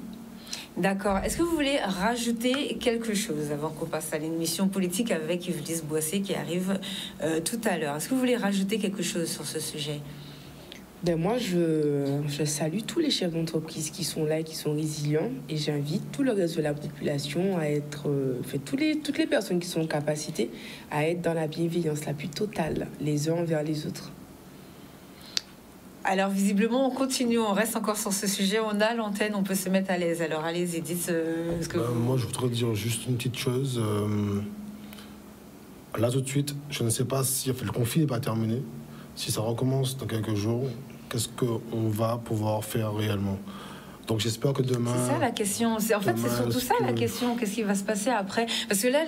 D'accord. Est-ce que vous voulez rajouter quelque chose avant qu'on passe à l'émission politique avec Yves Boissé qui arrive tout à l'heure? Est-ce que vous voulez rajouter quelque chose sur ce sujet? Ben moi, je salue tous les chefs d'entreprise qui sont là et qui sont résilients. Et j'invite tout le reste de la population à être, toutes les personnes qui sont en capacité, à être dans la bienveillance la plus totale, les uns envers les autres. Alors, visiblement, on continue, on reste encore sur ce sujet. On a l'antenne, on peut se mettre à l'aise. Alors, allez-y, dites ce que vous... Moi, je voudrais dire juste une petite chose. Là, tout de suite, je ne sais pas si le conflit n'est pas terminé. Si ça recommence dans quelques jours, qu'est-ce qu'on va pouvoir faire réellement? Donc j'espère que demain... C'est ça la question. En fait, c'est surtout ça la question. Qu'est-ce qui va se passer après? Parce que là,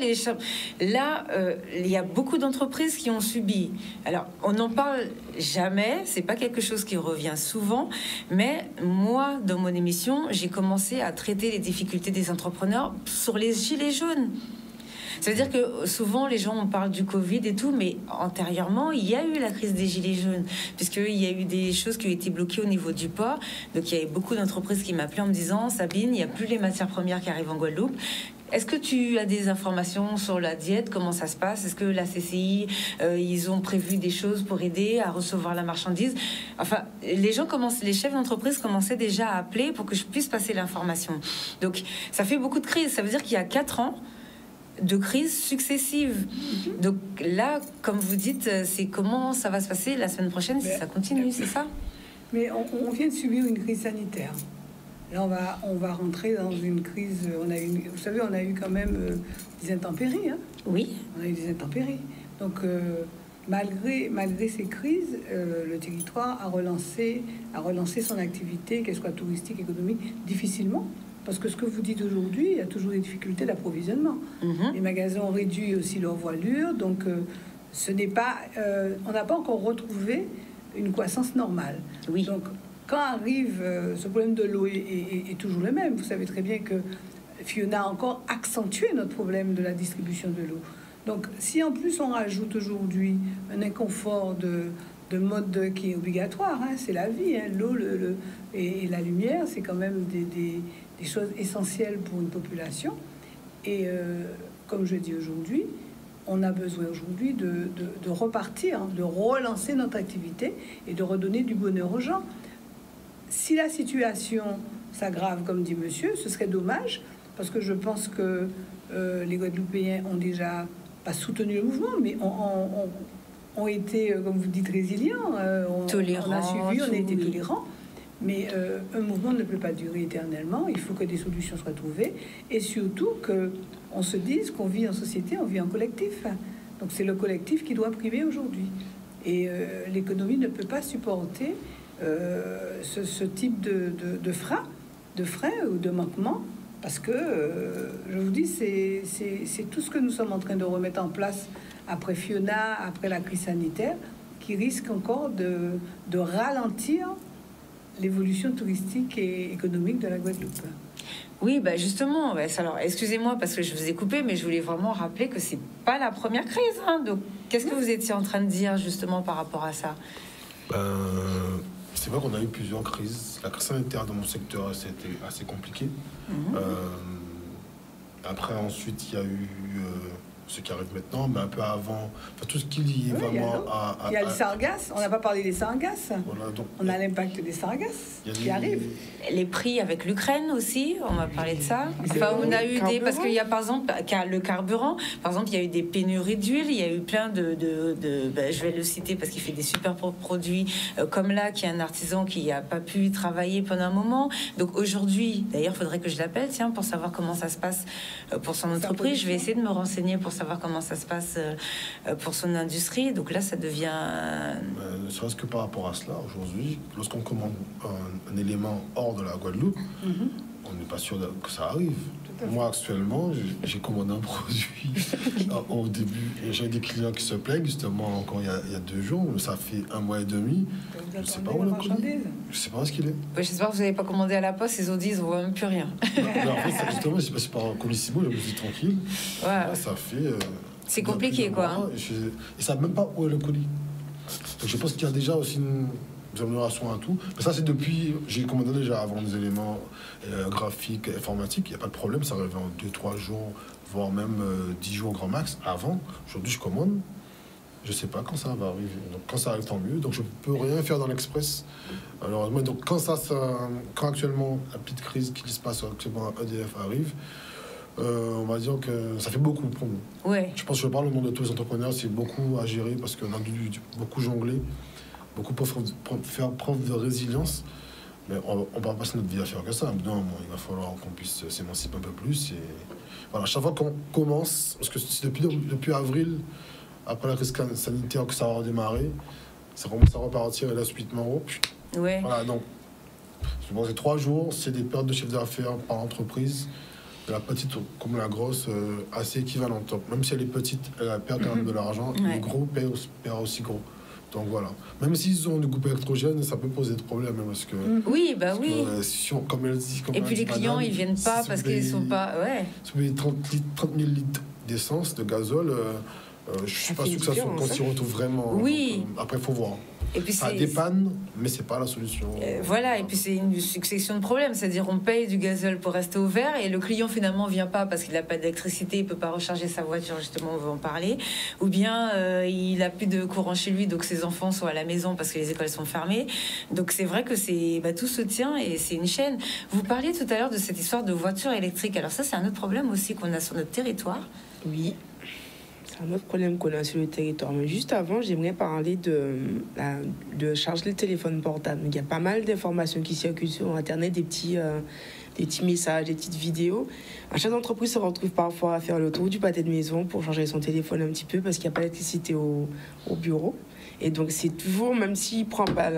il y a beaucoup d'entreprises qui ont subi. Alors, on n'en parle jamais. C'est pas quelque chose qui revient souvent. Mais moi, dans mon émission, j'ai commencé à traiter les difficultés des entrepreneurs sur les gilets jaunes. Ça veut dire que souvent, les gens, on parle du Covid et tout, mais antérieurement, il y a eu la crise des Gilets jaunes, puisqu'il y a eu des choses qui ont été bloquées au niveau du port. Donc, il y avait beaucoup d'entreprises qui m'appelaient en me disant « Sabine, il n'y a plus les matières premières qui arrivent en Guadeloupe. Est-ce que tu as des informations sur la diète? Comment ça se passe? Est-ce que la CCI, ils ont prévu des choses pour aider à recevoir la marchandise ?» Enfin, les chefs d'entreprise commençaient déjà à appeler pour que je puisse passer l'information. Donc, ça fait beaucoup de crises. Ça veut dire qu'il y a 4 ans, de crises successives. Donc là, comme vous dites, c'est comment ça va se passer la semaine prochaine si ça continue, c'est ça? Mais on vient de subir une crise sanitaire. Là, on va rentrer dans une crise. Vous savez, on a eu quand même des intempéries. Hein. Oui. On a eu des intempéries. Donc, malgré ces crises, le territoire a relancé son activité, qu'elle soit touristique, économique, difficilement. Parce que ce que vous dites aujourd'hui, il y a toujours des difficultés d'approvisionnement. Les magasins ont réduit aussi leur voilure, donc on n'a pas encore retrouvé une croissance normale. Oui. Donc, quand arrive ce problème de l'eau est toujours le même. Vous savez très bien que Fiona a encore accentué notre problème de la distribution de l'eau. Donc, si en plus on rajoute aujourd'hui un inconfort de mode qui est obligatoire, hein, c'est la vie, hein, l'eau et la lumière, c'est quand même des choses essentielles pour une population. Et comme je dis aujourd'hui, on a besoin aujourd'hui de repartir, hein, de relancer notre activité et de redonner du bonheur aux gens. Si la situation s'aggrave, comme dit monsieur, ce serait dommage, parce que je pense que les Guadeloupéens ont déjà pas soutenu le mouvement, mais ont été, comme vous dites, résilients. Tolérants. On a suivi, on a été tolérants. Mais un mouvement ne peut pas durer éternellement. Il faut que des solutions soient trouvées. Et surtout qu'on se dise qu'on vit en société, on vit en collectif. Donc c'est le collectif qui doit primer aujourd'hui. Et l'économie ne peut pas supporter ce type de frein ou de manquement. Parce que, je vous dis, c'est tout ce que nous sommes en train de remettre en place après Fiona, après la crise sanitaire, qui risque encore de ralentir l'évolution touristique et économique de la Guadeloupe. Oui, bah justement, alors excusez-moi parce que je vous ai coupé, mais je voulais vraiment rappeler que c'est pas la première crise. Hein, donc, qu'est-ce que vous étiez en train de dire justement par rapport à ça? C'est vrai qu'on a eu plusieurs crises. La crise sanitaire dans mon secteur, c'était assez compliqué. Après, ensuite, il y a eu ce qui arrive maintenant, mais un peu avant. Enfin, tout ce qui est lié vraiment à... Il y a le sargasse, on n'a pas parlé des sargasses. Voilà, donc, on a l'impact des sargasses qui arrivent. Les prix avec l'Ukraine aussi, on va parler de ça. Enfin, on a eu des... Parce qu'il y a par exemple le carburant, par exemple, il y a eu des pénuries d'huile, il y a eu plein je vais le citer parce qu'il fait des super produits, comme là, qui est un artisan qui n'a pas pu travailler pendant un moment. Donc aujourd'hui, d'ailleurs, il faudrait que je l'appelle, tiens, pour savoir comment ça se passe pour son entreprise. Je vais essayer de me renseigner pour savoir comment ça se passe pour son industrie. Donc là, ça devient... Ne serait-ce que par rapport à cela, aujourd'hui, lorsqu'on commande un élément hors de la Guadeloupe, on n'est pas sûr que ça arrive. Moi, actuellement, j'ai commandé un produit au début. Et j'ai des clients qui se plaignent, justement, encore il y a 2 jours. Ça fait 1 mois et demi. Je ne sais pas où le colis. Je ne sais pas où ce qu'il est. J'espère que vous n'avez pas commandé à la poste. Ils ont dit, ils ne voient même plus rien. En fait, justement, je suis passé par Colissimo, je me suis dit tranquille. Ouais. Là, ça fait... c'est compliqué, quoi. Mois, et ils ne savent même pas où est le colis. Donc, je pense qu'il y a déjà aussi des améliorations à tout. Mais ça, c'est depuis... J'ai commandé déjà avant des éléments graphiques, informatiques. Il n'y a pas de problème. Ça arrive en 2-3 jours, voire même 10 jours grand max. Avant, aujourd'hui, je commande. Je ne sais pas quand ça va arriver. Donc, quand ça arrive, tant mieux. Donc, je ne peux rien faire dans l'Express. Alors, donc, quand actuellement la petite crise qui se passe actuellement à EDF arrive, on va dire que ça fait beaucoup pour nous. Ouais. Je pense que je parle au nom de tous les entrepreneurs, c'est beaucoup à gérer parce qu'on a dû beaucoup jongler, beaucoup pour faire preuve de résilience. Mais on ne va pas passer notre vie à faire que ça. Non, il va falloir qu'on puisse s'émanciper un peu plus. Et voilà, chaque fois qu'on commence, parce que c'est depuis avril, après la crise sanitaire, que ça va redémarrer, ça commence à repartir et là, subitement, ouais. Voilà, donc, c'est 3 jours, c'est des pertes de chiffre d'affaires par entreprise. La petite comme la grosse, assez équivalente. Même si elle est petite, elle perd quand même de l'argent. Les gros perdent aussi gros. Donc voilà. Même s'ils ont du groupe électrogène, ça peut poser des problèmes. Parce que, oui, comme elle dit... Et puis les clients, ils viennent pas parce qu'ils sont pas... Ouais. Si vous payez 30 000 litres d'essence, de gazole, je ne suis pas sûr que qu'on s'y retrouve vraiment. Oui. Donc, après, il faut voir. Et puis ça dépanne, mais c'est pas la solution. Voilà, et puis c'est une succession de problèmes, c'est-à-dire on paye du gazole pour rester au vert et le client finalement vient pas parce qu'il n'a pas d'électricité, il peut pas recharger sa voiture, justement on va en parler, ou bien il a plus de courant chez lui, donc ses enfants sont à la maison parce que les écoles sont fermées. Donc c'est vrai que tout se tient et c'est une chaîne. Vous parliez tout à l'heure de cette histoire de voiture électrique, alors ça c'est un autre problème aussi qu'on a sur notre territoire. Oui. C'est un autre problème qu'on a sur le territoire. Mais juste avant, j'aimerais parler de charger le téléphone portable. Il y a pas mal d'informations qui circulent sur Internet, des petits messages, des petites vidéos. Un chef d'entreprise se retrouve parfois à faire le tour du pâté de maison pour charger son téléphone un petit peu parce qu'il n'y a pas d'électricité au bureau. Et donc, c'est toujours, même s'il prend pas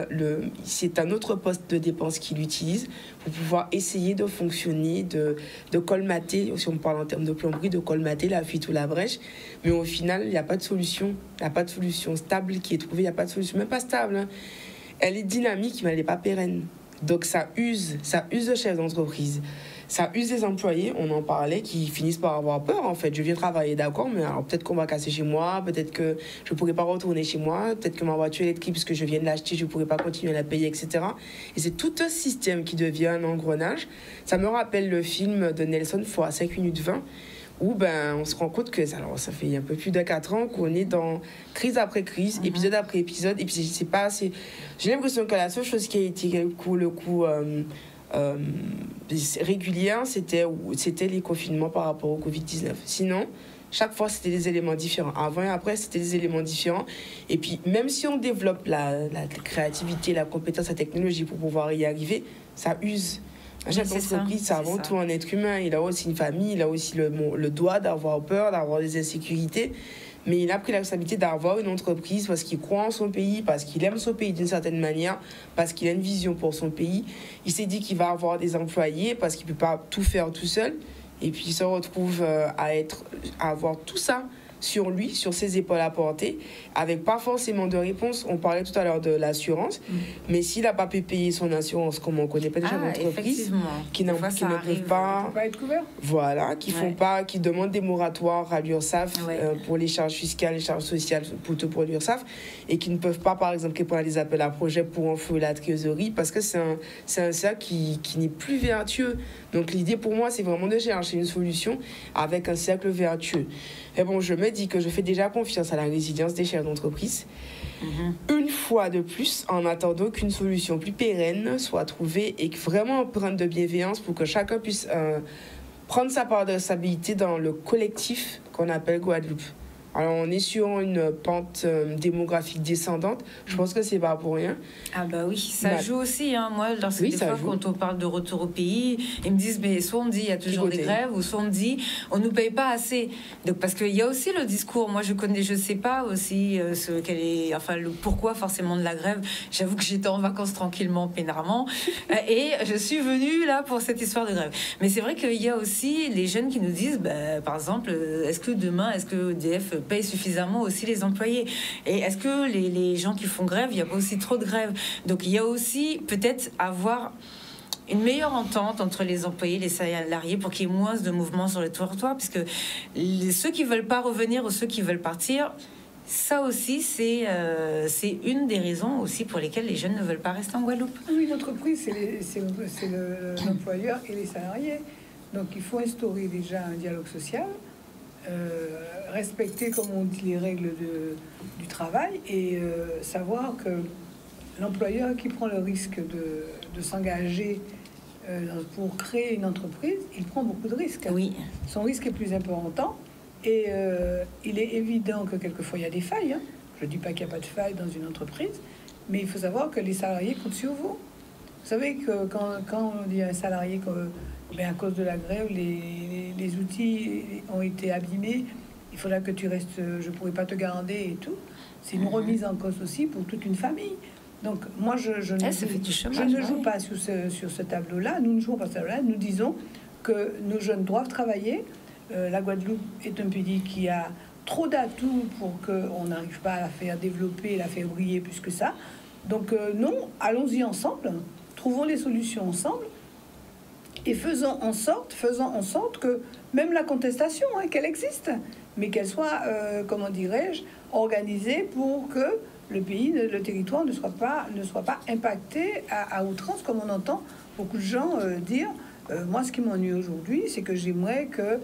c'est un autre poste de dépense qu'il utilise pour pouvoir essayer de fonctionner, de colmater, si on parle en termes de plomberie, de colmater la fuite ou la brèche. Mais au final, il n'y a pas de solution. Il n'y a pas de solution stable qui est trouvée. Il n'y a pas de solution, même pas stable. Hein. Elle est dynamique, mais elle n'est pas pérenne. Donc, ça use le chef d'entreprise. Ça use les employés, on en parlait, qui finissent par avoir peur, en fait. Je viens travailler, d'accord, mais alors peut-être qu'on va casser chez moi, peut-être que je ne pourrai pas retourner chez moi, peut-être que ma voiture électrique, puisque je viens de l'acheter, je ne pourrai pas continuer à la payer, etc. Et c'est tout un système qui devient un engrenage. Ça me rappelle le film de Nelson, fois 5 minutes 20, où on se rend compte que ça fait un peu plus de 4 ans qu'on est dans crise après crise, épisode après épisode, et puis c'est pas assez... J'ai l'impression que la seule chose qui a été le coup régulière, c'était les confinements par rapport au Covid-19. Sinon, chaque fois, c'était des éléments différents. Avant et après, c'était des éléments différents. Et puis, même si on développe la créativité, la compétence, la technologie pour pouvoir y arriver, ça use. Chaque entreprise, c'est avant tout un être humain. Il a aussi une famille, il a aussi le droit d'avoir peur, d'avoir des insécurités. Mais il a pris la responsabilité d'avoir une entreprise parce qu'il croit en son pays, parce qu'il aime son pays d'une certaine manière, parce qu'il a une vision pour son pays. Il s'est dit qu'il va avoir des employés parce qu'il ne peut pas tout faire tout seul. Et puis il se retrouve à avoir tout ça sur lui, sur ses épaules à porter, avec pas forcément de réponse. On parlait tout à l'heure de l'assurance, mais s'il n'a pas pu payer son assurance, comme on connaît pas déjà d'entreprises qui ne peuvent pas être couverts. Voilà, qui demandent des moratoires à l'URSSAF pour les charges fiscales, les charges sociales pour l'URSSAF, et qui ne peuvent pas, par exemple, répondre à des appels à projets pour enfouir la trésorerie, parce que c'est un cercle qui n'est plus vertueux. Donc l'idée pour moi, c'est vraiment de chercher une solution avec un cercle vertueux. Et bon, je me dis que je fais déjà confiance à la résilience des chefs d'entreprise. Une fois de plus, en attendant qu'une solution plus pérenne soit trouvée et que vraiment empreinte de bienveillance pour que chacun puisse prendre sa part de responsabilité dans le collectif qu'on appelle Guadeloupe. Alors, on est sur une pente démographique descendante. Je pense que c'est pas pour rien. Ah bah oui, ça joue aussi. Hein. Moi, des fois, quand on parle de retour au pays, ils me disent, mais soit on me dit il y a toujours des grèves, ou soit on me dit on nous paye pas assez. Donc, parce qu'il y a aussi le discours. Moi, je sais pas aussi le pourquoi forcément de la grève. J'avoue que j'étais en vacances tranquillement, peinarement, et je suis venue là pour cette histoire de grève. Mais c'est vrai qu'il y a aussi les jeunes qui nous disent, par exemple, est-ce que EDF paye suffisamment aussi les employés, et est-ce que les gens qui font grève, il n'y a pas aussi trop de grèves? Donc il y a aussi peut-être avoir une meilleure entente entre les employés et les salariés pour qu'il y ait moins de mouvements sur le territoire, puisque ceux qui veulent pas revenir ou ceux qui veulent partir, ça aussi c'est une des raisons aussi pour lesquelles les jeunes ne veulent pas rester en Guadeloupe. Oui, l'entreprise c'est l'employeur et les salariés, donc il faut instaurer déjà un dialogue social, respecter, comme on dit, les règles du travail, et savoir que l'employeur qui prend le risque de s'engager pour créer une entreprise, il prend beaucoup de risques. Oui. Son risque est plus important, et il est évident que quelquefois il y a des failles. Hein. Je ne dis pas qu'il n'y a pas de failles dans une entreprise, mais il faut savoir que les salariés comptent sur vous. Vous savez que quand on dit à un salarié que à cause de la grève, les outils ont été abîmés, il faudra que tu restes, je ne pourrai pas te garder et tout. C'est une remise en cause aussi pour toute une famille. Donc moi, je ne joue pas sur ce tableau-là. Nous ne jouons pas sur ce tableau-là. Nous disons que nos jeunes doivent travailler. La Guadeloupe est un pays qui a trop d'atouts pour qu'on n'arrive pas à la faire développer, la faire briller plus que ça. Donc non, allons-y ensemble, trouvons les solutions ensemble. Et faisons en sorte que même la contestation, qu'elle existe, mais qu'elle soit, comment dirais-je, organisée pour que le pays, le territoire ne soit pas impacté à outrance, comme on entend beaucoup de gens dire. Moi, ce qui m'ennuie aujourd'hui, c'est que j'aimerais que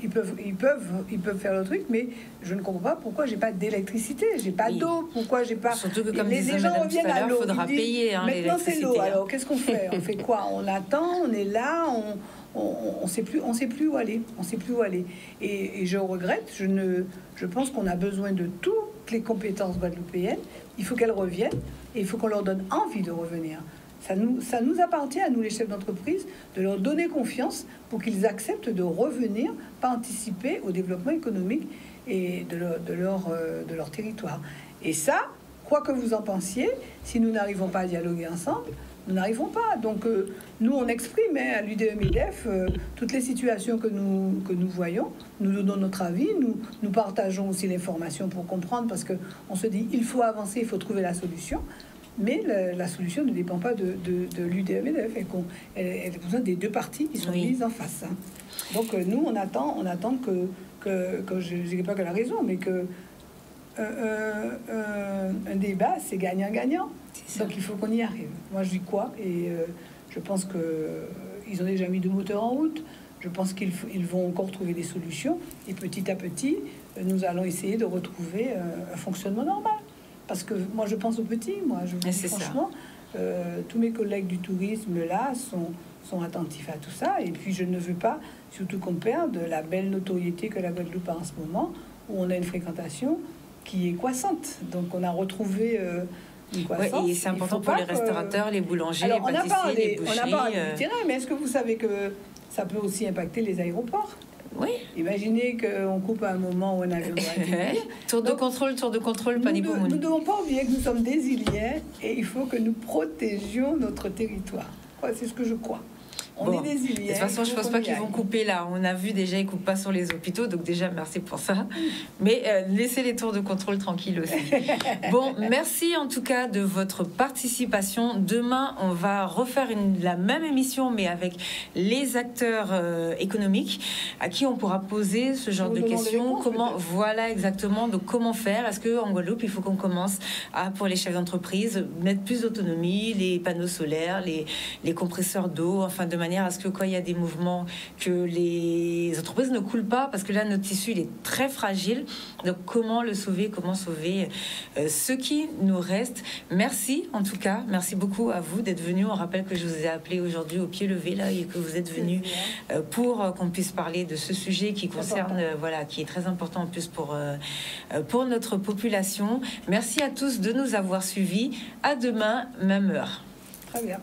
ils peuvent faire le truc, mais je ne comprends pas pourquoi j'ai pas d'électricité, j'ai pas d'eau, pourquoi j'ai pas. Surtout que comme les gens reviennent à l'eau. Faudra payer maintenant c'est l'eau. Alors qu'est-ce qu'on fait? On fait quoi? On attend, on est là, on sait plus où aller. Et je regrette. Je pense qu'on a besoin de toutes les compétences guadeloupéennes. Il faut qu'elles reviennent et il faut qu'on leur donne envie de revenir. Ça nous appartient à nous, les chefs d'entreprise, de leur donner confiance pour qu'ils acceptent de revenir, participer au développement économique et de leur territoire. Et ça, quoi que vous en pensiez, si nous n'arrivons pas à dialoguer ensemble, nous n'arrivons pas. Donc, nous, on exprime à l'UDE-MEDEF toutes les situations que nous voyons. Nous donnons notre avis. Nous partageons aussi l'information pour comprendre, parce qu'on se dit, il faut avancer, il faut trouver la solution. Mais la solution ne dépend pas de l'UDE-MEDEF. Elle a besoin des deux parties qui sont mises en face. Hein. Donc, nous, on attend que je ne dirais pas que la raison, mais que un débat, c'est gagnant-gagnant. Donc il faut qu'on y arrive. Moi, je dis quoi? Et je pense qu'ils ont déjà mis 2 moteurs en route. Je pense qu'ils vont encore trouver des solutions. Et petit à petit, nous allons essayer de retrouver un fonctionnement normal. Parce que moi, je pense aux petits. Moi, franchement, tous mes collègues du tourisme, là, sont attentifs à tout ça. Et puis, je ne veux pas, surtout qu'on perde la belle notoriété que la Guadeloupe a en ce moment, où on a une fréquentation qui est croissante. Donc, on a retrouvé une croissance. Ouais, et c'est important pour les restaurateurs, les boulangers, alors, les pâtissiers, les boucheries. On a parlé du terrain, mais est-ce que vous savez que ça peut aussi impacter les aéroports? Oui. Imaginez qu'on coupe à un moment où un avion doit atterrir. Tour de contrôle, pas niveau. Nous ne devons pas oublier que nous sommes des Iliens et il faut que nous protégions notre territoire. C'est ce que je crois. On est des îles. De toute façon, je pense pas qu'ils vont couper là. On a vu déjà, ils coupent pas sur les hôpitaux, donc déjà merci pour ça. Mais laissez les tours de contrôle tranquilles aussi. Bon, merci en tout cas de votre participation. Demain, on va refaire la même émission, mais avec les acteurs économiques à qui on pourra poser ce genre de questions. Comment, voilà exactement. Donc comment faire? Est-ce que en Guadeloupe, il faut qu'on commence à, pour les chefs d'entreprise, mettre plus d'autonomie, les panneaux solaires, les compresseurs d'eau, enfin de manière à ce que quand il y a des mouvements, que les entreprises ne coulent pas, parce que là notre tissu il est très fragile. Donc comment le sauver, comment sauver ce qui nous reste. Merci en tout cas, merci beaucoup à vous d'être venus. On rappelle que je vous ai appelé aujourd'hui au pied levé là et que vous êtes venus pour qu'on puisse parler de ce sujet qui concerne, voilà, qui est très important en plus pour notre population. Merci à tous de nous avoir suivis. À demain, même heure. Très bien.